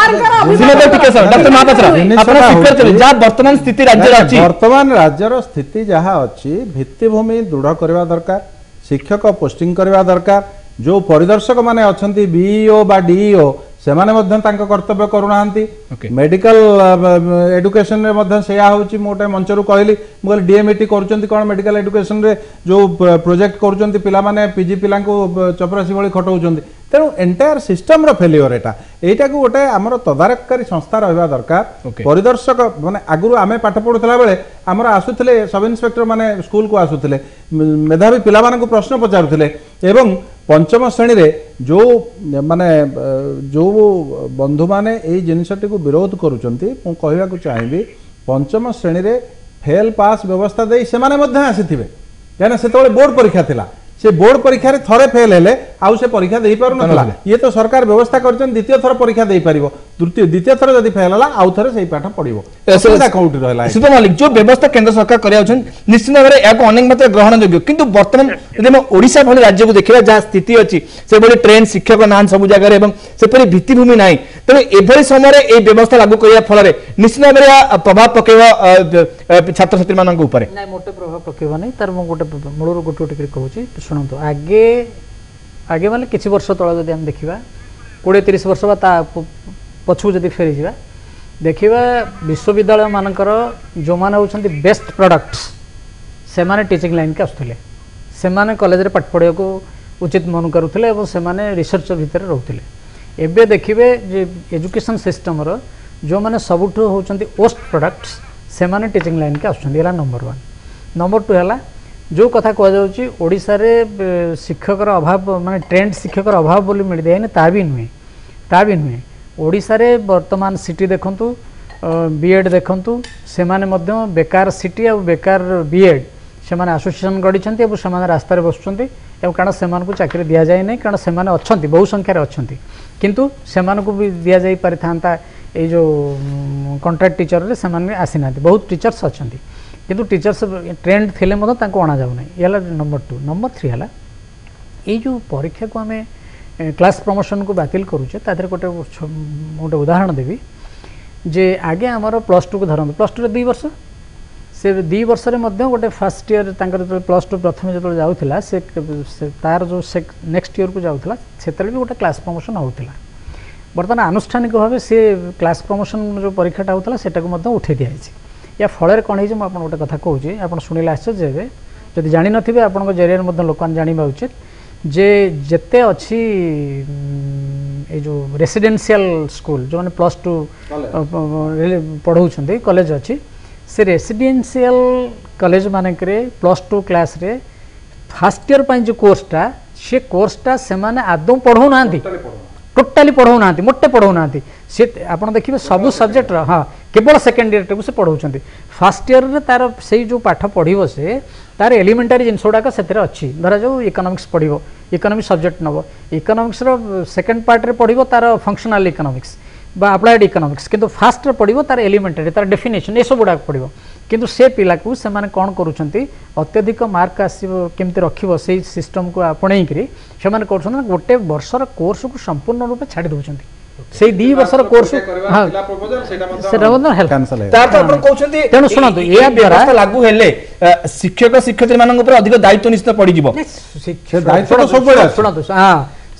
सुनते टिके सर डॉक्टर महापात्र आपण स्वीकार करिवे जा वर्तमान स्थिति राज्य अछि वर्तमान राज्यर स्थिति जहा अछि भित्तिभूमि दृढ़ करबा दरकार शिक्षक पोस्टिंग करबा दरकार जो परिदर्शक माने अछंती बीईओ बा डीईओ से माने मध्यम तांको कर्तव्य करूनाहांती मेडिकल एडुकेशन रे मध्यम सेया होची मोटे मंचरू कहली मोल डीएमईटी करूचंती कोन मेडिकल एडुकेशन रे जो प्रोजेक्ट करूचंती पिला माने पीजी पिला को चपरासी भली खटौचंती तेणु एंटायर सिस्टम रो फेलियर एटा को गोटे आमर तदारककारी संस्था रहबा दरकार परिदर्शक माने आगुरु आमे पाठ पढुतला बेले आमर आसुथिले सब इन्स्पेक्टर माने स्कूल को आसुथिले मेधावी पिला माने को प्रश्न पचारुथिले एवं पंचम श्रेणी रे जो माने जो बंधु माने एई जिनिसटी को विरोध करूचंती मु कहबा को चाहिबी पंचम श्रेणी रे फेल पास व्यवस्था देई से माने मध्ये आसीथिबे जाने सेतोले बोर्ड परीक्षा थिला से बोर्ड परीक्षा रे थरे फेल हेले आउ से परीक्षा देई पारु नथला ये तो सरकार व्यवस्था करछन द्वितीय थर परीक्षा देई परिबो द्वितीय थर जदी फेल हला आउ थरे सेही पाठ पढिबो एसोदा काउंट रहला सुपर मालिक जो व्यवस्था केंद्र सरकार करिया छन निश्चित भाबरे याको अनेक मात्रा ग्रहण योग्य किंतु वर्तमान यदि हम ओडिसा भली राज्य को देखिबा जा स्थिति अछि से बडी ट्रेन शिक्षक नान सब जगह रे एवं से परि भित्तिभूमि नाही तने एभली समय रे ए व्यवस्था लागू करिया फल रे निश्चित भाबरे प्रभाव पकेबा छात्र छात्री मानन ऊपर नाही मोटे प्रभाव पकेबा नाही तार मु गोटे मूलर गोटे गोटे कहूची शुणु आगे आगे माने किछि वर्ष तळ जदि हम देखिबा 20-30 वर्ष बा ता पछु जदि फेरी जिबा देखिबा विश्वविद्यालय मानकर जो माने होछंती बेस्ट प्रोडक्ट्स से माने टीचिंग लाइन के आस्थले से माने कॉलेज रे पाठ पढिया को उचित मन करूथिले एवं से माने रिसर्च भीतर रहउथिले एबे देखिबे जे एजुकेशन सिस्टम रो जो माने सबुठो होछंती ओस्ट प्रोडक्ट्स से माने टीचिंग लाइन के आछंती एला नंबर 1 नंबर 2 हला जो कथा कह जाउची ओडिसा रे शिक्षकर अभाव माने ट्रेंड शिक्षकर अभाव बोली मिल देने ता भी नुहे ओडिसा रे वर्तमान सिटी देखंतु बीएड देखंतु से माने मध्य बेकार सिटी आ बेकार बीएड से माने एसोसिएशन गढिछंती एवं से माने रास्ता रे बसुछंती एवं कारण से मानकु चाकरी दिया जाय नै कारण से माने अछंती बहु संख्या रे अछंती किंतु से मानकु भी दिया जाय परिथांता ए जो कॉन्ट्रैक्ट टीचर रे से माने आसीनांती बहुत टीचर्स अछंती किंतु टीचर्स ट्रेंड थिले मतो तांको अणा जाउ नै याला नंबर 2 नंबर 3 हला ए जो परीक्षा को हमें क्लास प्रमोशन को बातिल करूचे तादर गोटे गोटे उदाहरण देवी जे आगे आमर +2 को धरन +2 रे 2 वर्ष से 2 वर्ष रे मध्य गोटे फर्स्ट ईयर तांकर +2 प्रथम जतो जाउथिला से तार जो नेक्स्ट ईयर को जाउथिला सेतले भी गोटे क्लास प्रमोशन होउथिला वर्तमान आनुष्ठानिक भाव से क्लास प्रमोशन जो परीक्षाटा होउथिला सेटा को मध्य उठे दिया जायछि या फल कौन हो आप गोटे कथा कहूँ आप शुणिले आश्चर्य जब जानी नथिबे आपन जरिया मध्य लोक जानिबा उचित जे जेते अच्छी ए जो रेसिडेंशियल स्कूल जो माने +2 पढ़ाउछंती कॉलेज अच्छी से रेसिडेंशियल कॉलेज मानकरे +2 क्लास रे फर्स्ट ईयर पई जो कोर्सटा से माने आदौ पढ़ौ नांती टोटाली पढ़ौ नांती मोटे पढ़ौ नांती से आपण देखिबे सब सब्जेक्ट हाँ केवल सेकेंड ईयर से पढ़ाऊँ फर्स्ट ईयर रे तार से जो पाठ पढ़ो से तार एलिमेंटारी जिनस गुड़ाक से अच्छी धरा जाऊ इकोनॉमिक्स पढ़ो इकोनॉमिक्स सब्जेक्ट नब इकोनॉमिक्स सेकेंड पार्ट रे पढ़ो तार फंक्शनल इकोनॉमिक्स बा अप्लाइड इकोनॉमिक्स किंतु फास्ट रे पढ़ो तार एलिमेंटारी तार डेफिनेशन ये सब गुड़ाक पढ़ो किंतु से पिला को से माने कौन करूछंती अत्यधिक मार्क आसीबो केमते रखिबो से सिस्टम को आपणई करी से माने करूछन गोटे वर्षर कोर्स को संपूर्ण रूप छाड़ी दउछंती से 2 वर्षर कोर्स हां सेटा मतलब हेल्प कैंसिल है तार तो अपन कहउछंती तेनु सुनंतु ए द्वारा लागू हेले शिक्षक शिक्षयित्री मानन ऊपर अधिक दायित्व निश्चित पड़ी जिवो शिक्षक दायित्व तो सब बेले सुनंतु हां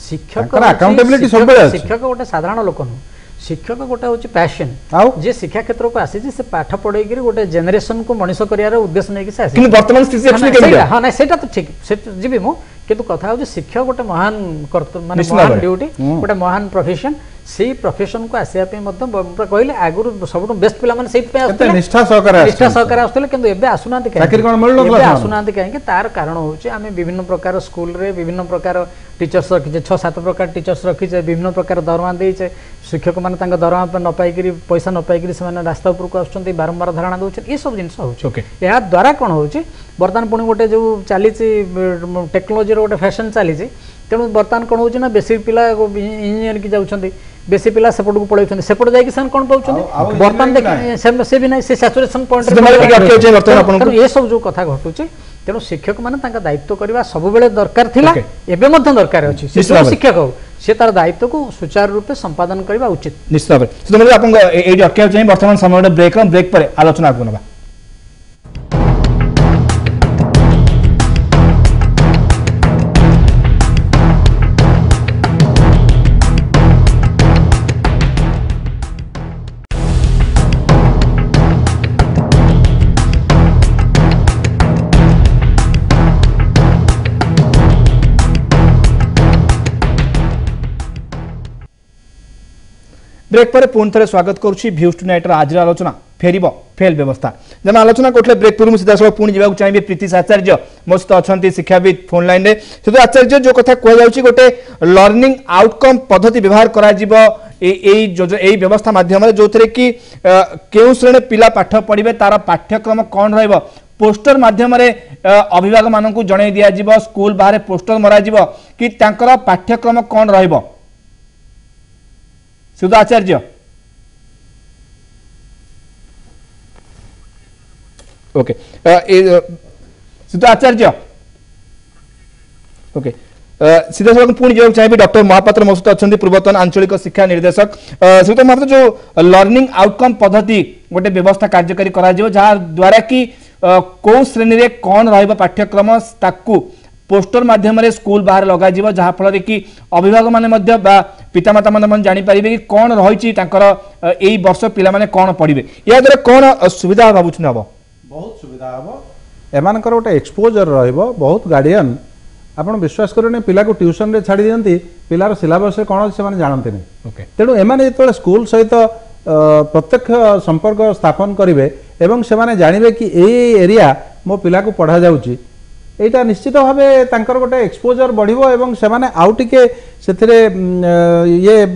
शिक्षक अकाउंटेबिलिटी सब बेले शिक्षक गोटे साधारण लोक न शिक्षक गोटे हूँ पैशन आउ जे शिक्षा क्षेत्र को आसी से पाठ पढ़े गोटे जेनेरेशन को मनीष कर उद्देश्य नहीं कि किंतु वर्तमान स्थिति actually केमिति? हाँ ना सेटा तो ठीक से जीवी मु किंतु कथा हूँ शिक्षक गोटे महान माने निश्चित महान भावे। ड्यूटी गोटे महान प्रोफेशन से प्रोफेशन को आसिया कहले आगुरी सब बेस्ट पिला माने केते निष्ठा सहकारे निष्ठा सहकार आसुले किंतु एबे आसुना चाकरी कोन मिललो एबे क्लास आसुना कहीं तार कारण होचे आमे विभिन्न प्रकार स्कूल रे विभिन्न प्रकार टीचर्स रखिचे 6-7 प्रकार टीचर्स रखिचे विभिन्न प्रकार दरमा देइचे शिक्षक माने तांका दरमा पे न पाइकरी पैसा न पाइकरी से माने रास्ता ऊपर को आछंती बारंबार धारणा दउछन ए सब जिंस होचे ओके या द्वारा कोन होचे वर्तमान पुणी गोटे जो चलीची टेक्नोलोजी गोटे फैशन चलीची तेणु बर्तमान कौन होना बेसी पिला इंजीनियर की जाऊँच बेसी पिला सेपट को पड़े सेपट जाकि कौन पाँच बर्तमान देख से भी ना से सैचुरेशन पॉइंट ये सब जो कथा घटुचे तेणु शिक्षक मैंने दायित्व करवा सब दरकार थिला एबे दरकार अच्छी शिक्षक हो से तार दायित्व को सुचारू रूपे संपादन करवा उचित निश्चित भाव आप चाहिए बर्तमान समय ब्रेक ब्रेक पर आलोचना आगे ना ब्रेक पर पुणी थे स्वागत करुच्ची भ्यूज टुनाइट आज आलोचना फेर फेल व्यवस्था जब आलोचना करते ब्रेक पूर्व सीधा सब पुणी जावाक चाहिए प्रीतिश आचार्य मो सहित अच्छा शिक्षाविद फोन लाइन में से आचार्य जो कथा कहुच्छी गोटे लर्निंग आउटकम पद्धति व्यवहार करा व्यवस्था माध्यम जो थे कि केउ श्रेणी पिला पाठ पढ़े तार पाठ्यक्रम कौन रहा पोस्टर माध्यम अभिभावक मानक जन दिज्व स्कूल बाहर पोस्टर मरा कि पाठ्यक्रम कौन रहा सुधा आचार्य ओके सुधा आचार्य ओके सीधा सड़क पुणी जावाक चाहिए डॉक्टर महापात्र मो सहित अच्छा पूर्वतन आंचलिक शिक्षा निर्देशक श्रीयुत महापात्र जो लर्निंग आउटकम पद्धति गोटे व्यवस्था कार्यकारी करा जहाँ द्वारा कि कौ श्रेणी रे कौन रहा पाठ्यक्रम ताकू पोस्टर माध्यम स्कूल बाहर लगा जहाँ फल कि अभिभावक माने पितामाता मैंने जापर कि कौन रही यही वर्ष पिला कौन पढ़े या द्वारा कौन सुविधा भावुँ हम बहुत सुविधा हम एम गोटे एक्सपोजर बहुत गार्डियन आपड़ विश्वास करें पिला को ट्यूशन रे छाड़ी दियंती पिलार सिलेबस कौन से जानते नहीं तेणु एमाने जो स्कूल सहित प्रत्यक्ष संपर्क स्थापन करेंगे एवं से जानवे कि एरिया मो पिला को पढ़ा जाउची एटा निश्चित भाव गोटे एक्सपोजर बढ़िबो एवं से माने आउ टिके सेथिरे ये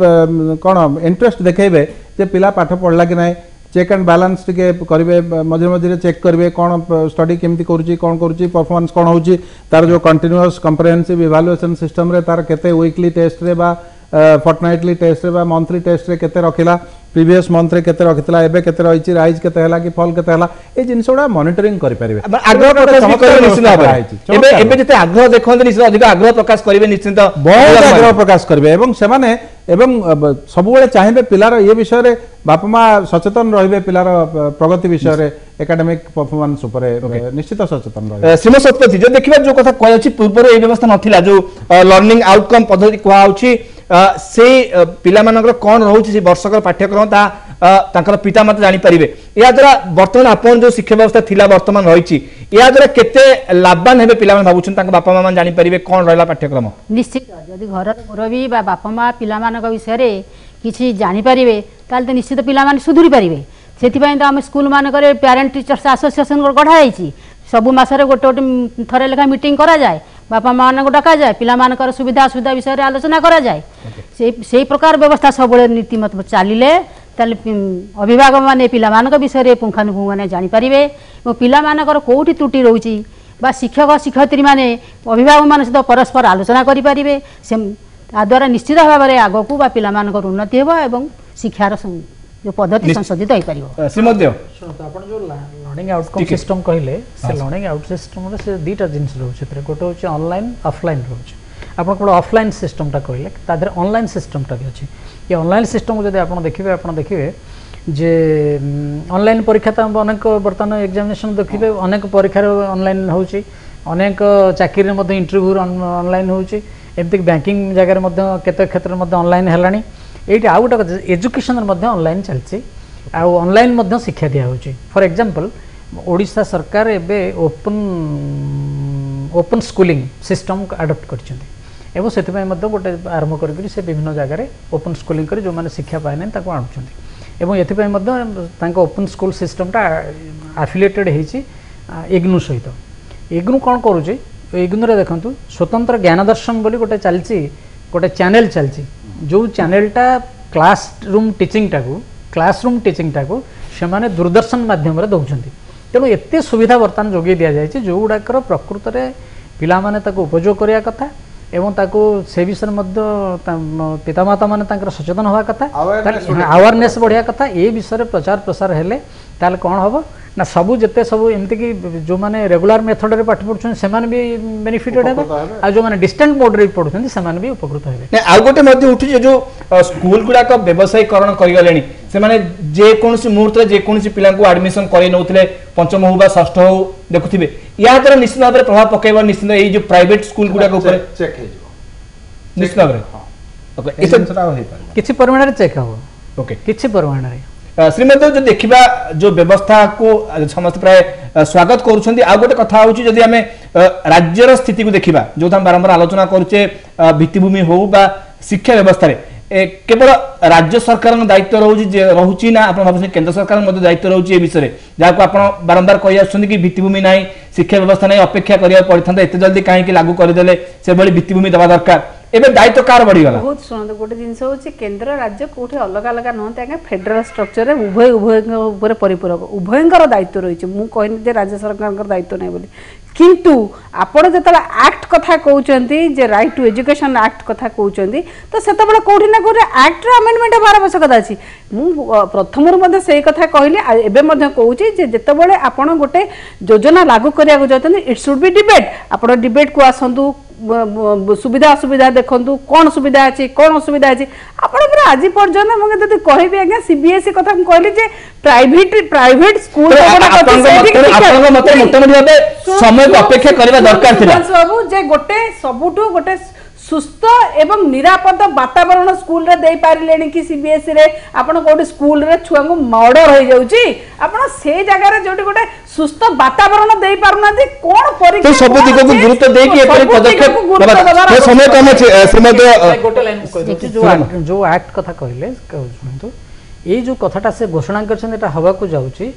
कौन इंटरेस्ट देखेबे जे पिला पाठ पढ़ला कि नहीं चेक एंड बैलेंस टिके करेंगे मझे मझे चेक करेंगे कौन स्टडी केमती करुच्ची कौन करुच्ची परफॉर्मेंस कौन होची तार जो कंटिन्यूअस कंप्रेहेंसिव इवैल्यूएशन सिस्टम रे तार केते वीकली टेस्ट रे बा फोर्टनाइटली टेस्ट रे बा मंथली टेस्ट रे केते रखिला प्रीवियस मंथ रे केते रखितला एबे केते रहिची राइज केते हला कि फॉल केते हला ए जिंस गुडा मॉनिटरिंग करि परिबे आग्रह प्रकाश भी करिवे निश्चित भाबे एबे जते आग्रह देखन निश्चित अधिक आग्रह प्रकाश करिवे निश्चित बहुत आग्रह प्रकाश करिवे एवं सेमाने एवं सब बेले चाहिए पिलार ये विषय रे बापा माँ सचेतन रहिबे पिलार प्रगति विषय रे एकेडमिक परफॉर्मेंस ऊपर निश्चित सचेतन रहिबे श्रीमत सतपथी जो देखिबा जो कथा कहछि पूर्व रे व्यवस्था नथिला जो लर्निंग आउटकम पद्धति कहआ होछि से पिला मानकर कौन रोचे से वर्षकर पाठ्यक्रम तांकर पिता माता जानी परिबे या द्वारा वर्तमान आपन जो शिक्षा व्यवस्था थिला वर्तमान रहिछि या द्वारा केते लाभवान हेबे पिला माने भाबुछन तांका बापा मामा जानी परिबे कौन रहला पाठ्यक्रम निश्चित यदि घर मुरबी बा बापा माँ पिला मानक विषय रे किछि जानी परिबे ताल तो निश्चित पिला माने सुधुरी परिबे सेथिबाई तो आम स्कूल मानकर पेरेंट टीचर्स एसोसिएशन गढ़ा जाइछि सबु मासरे गोटे गोटे थरे लेखा मीटिंग करा जाए बापा माँ को डका जाए पिला मानकर सुविधा असुविधा विषय रे आलोचना करा जाए से प्रकार व्यवस्था सब नीतिमत चलिले अभिभावक माने पिला मानक विषय रे पुंखानुपुंख माने जानी परिबे और पिला मानकर कोठी त्रुटि रहउची बा शिक्षक शिक्षयित्री माने अभिभावक मान सहित परस्पर आलोचना करि परिबे से द्वारा निश्चित भाव में आगकू बा पिला मानकर उन्नति हेबो एवं शिक्षार जो पद्धति संशोधित हो पारिबो श्रीमद्देव आपण जो लर्निंग आउटकम सिस्टम कहले से लर्निंग आउट सिस्टम रे से दीटा जिंस रहउछ तरे गोटे होछ ऑनलाइन ऑफलाइन रहउछ आपण को ऑफलाइन सिस्टम टा कहले तादर ऑनलाइन सिस्टम टा भी अछि ये ऑनलाइन सिस्टम जदि आपण देखिबे जे ऑनलाइन परीक्षा त अनेक वर्तमान एग्जामिनेशन देखिबे अनेक परीक्षा ऑनलाइन होउची अनेक चाकरी मध्ये इंटरव्यू ऑनलाइन होउची एमती बैंकिंग जगह केते क्षेत्र में ऑनलाइन हेलानी ये आउ गोटे एजुकेशन ऑनलाइन चलती ऑनलाइन शिक्षा दिया होची फॉर एग्जांपल ओडिशा सरकार एबे ओपन स्कूलिंग सिस्टम अडॉप्ट करछन्ती एवं से गोटे आरंभ करके से विभिन्न जगह ओपन स्कूलिंग कर जो मैंने शिक्षा पाए ना आणुछन्ती एवं एथिपाई ओपन स्कूल सिस्टमटा आफिलिएटेड होती इग्नू सहित इग्नू कौन करुचे इग्नू रे देखंतु स्वतंत्र ज्ञान दर्शन बोली गोटे चलची गोटे चैनल चलची जो चैनलटा क्लासरूम टीचिंगटा को से दूरदर्शन माध्यम दौरान तेणु एत सुविधा बर्तमान जोगे दि जाए जो गुड़ाक प्रकृत में पिला माने ताको उपयोग करने कथा एवं ताको से विषय पितामाता माने सचेतन हवा कथा अवेयरनेस बढ़िया कथा ये विषय प्रचार प्रसार हेले ताल कौन हम ना सबू जिते सबू एमती कि जो मैंने रेगुलर मेथड रे पाठ पढ़ुछन से माने भी बेनिफिटेड हेबे आ जो माने डिस्टेंट मोड रे पढ़ुछन से माने भी उपकृत हेबे ने आ गोटे मध्ये उठी जो स्कूल गुडा का व्यवसायीकरण करि गलेनी से माने जे कोनसी मुहूर्त रे जे कोनसी पिला को एडमिशन करै नउतले पंचम हो बा षष्ठ हो देखुथिबे या तर निश्चित भाबरे प्रभाव पकेबा निश्चित एई जो प्राइवेट स्कूल गुडा को ऊपर चेक हे जो निश्चित भाबरे ओके एसेंसरा होई पारे किछि परिमाण रे चेक हो ओके किछि परिमाण रे श्रीमती जो देखा जो व्यवस्था को समस्त प्राय स्वागत करुँच आ गोटे कथा हूँ जदि आम राज्यर स्थिति को देखा जो हम बारंबार आलोचना करुचे भित्तिभूमि हो बा शिक्षा व्यवस्था रे केवल राज्य सरकार दायित्व रोचे ना आप भाई केंद्र सरकार दायित्व रोचे ए विषय जहाँ को आप बारंबार कही आसुँच कि भित्तिभूमि ना शिक्षा व्यवस्था नहीं अपेक्षा करा पड़ता एत जल्दी कहीं लागू करदे से भित्तिभूमि देवा दरकार एबे दायित्व कार बढ़ीगला बहुत शुणु गोटे जिनस होची केंद्र राज्य कोठे अलग अलग नहते आगे फेडरल स्ट्रक्चर रे उभय उभय परिपूरक उभयंकर दायित्व रही मु कहनी जे राज्य सरकार दायित्व नहीं बोली किंतु आपण जतला एक्ट कथा कहउचंती जे राइट टू एजुकेशन एक्ट कथा कहउचंती तो सेतबेला कोठी ना कोठी एक्ट रे अमेंडमेंट हबार आवश्यकता अछि मु प्रथम मध्ये सेही कथा कहली एबे मध्ये कहउची जे जतबेले आपण गोटे योजना लागू करिया को जातनी इट शुड बी डिबेट आपण डिबेट को आसंतु सुविधा असुविधा देखु कौन सुविधा अच्छी कौन असुविधा अच्छी आप आज पर्यटन मुझे कहबी आज्ञा सीबीएसई कथा कहली जे प्राइवेट स्कूल समय अपेक्षा करबा दरकार थिला बाबू जे गोटे सबुठु गोटे सुस्थ एवं निरापद वातावरण स्कूल रे दे पारिलेनी कि सीबीएसई रे आपण कोडी स्कूल रे छुआ को मर्डर हो जाउची आपण से जगह रे जोटी गोटे सुस्थ वातावरण दे पारुनाथि कोन परीक्षा तो सब दिगो को गुरुत्व दे कि एपरि पदक्षेप तो समय कम छै श्रीमती गोटे लाइन कह दोची जो एक्ट कथा कहले सुनतो ए जो कथाटा से घोषणा करछन एटा हवा को जाउची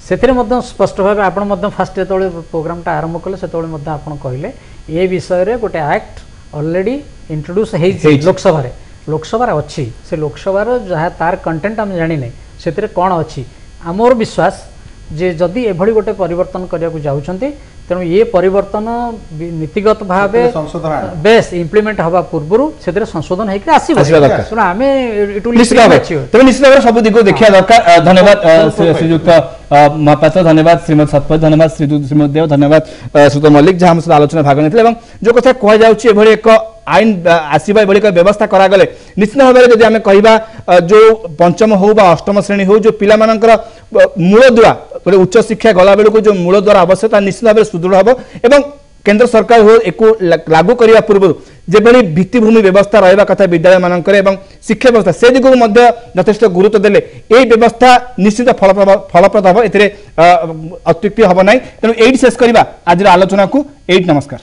सेथिरे मध्ये स्पष्ट भाबे आपण मध्ये फास्ट जेतोळे प्रोग्राम टा आरंभ कले सेतोळे मध्ये आपण कहले ए विषय रे गोटे एक्ट ऑलरेडी इंट्रोड्यूस लोकसभा अच्छी से लोकसभा जहाँ तार कंटेंट आम जानी ना से कौन अच्छी आमर विश्वास जे जदि एभली गोटे परिवर्तन करने को जाउछंती तेणु ये परिवर्तन नीतिगत भाव बेस इम्प्लीमेंट हवा पूर्व से संशोधन होकर आसो आम निश्चित भाव सब दिग देखा दरकार धन्यवाद श्रीयुक्त महापात्र धन्यवाद श्रीमती शतपथ धन्यवाद श्रीमती देव धन्यवाद श्रीयुक्त मल्लिक जहाँ हम आलोचना भाग नहीं जो कथा कहुच्छे एक आईन आसवा एभली व्यवस्था करागले निश्चित भाव में जब आम कह जो पंचम हो अष्टम श्रेणी हो जो पिला मूल द्वारा गोटे उच्च शिक्षा गला बेलू जो मूल द्वारा आवश्यकता निश्चित भाव सुदृढ़ हम एवं केंद्र सरकार हो एक लागू करने पूर्व जो भित्तिभूमि व्यवस्था रहा कथा विद्यालय मानक शिक्षा व्यवस्था से दिगू यथेष गुरुत्व देले ये व्यवस्था निश्चित फलप्रद हम ए अत्युक्ति हम ना तेणु ये शेष करवा आज आलोचना को नमस्कार।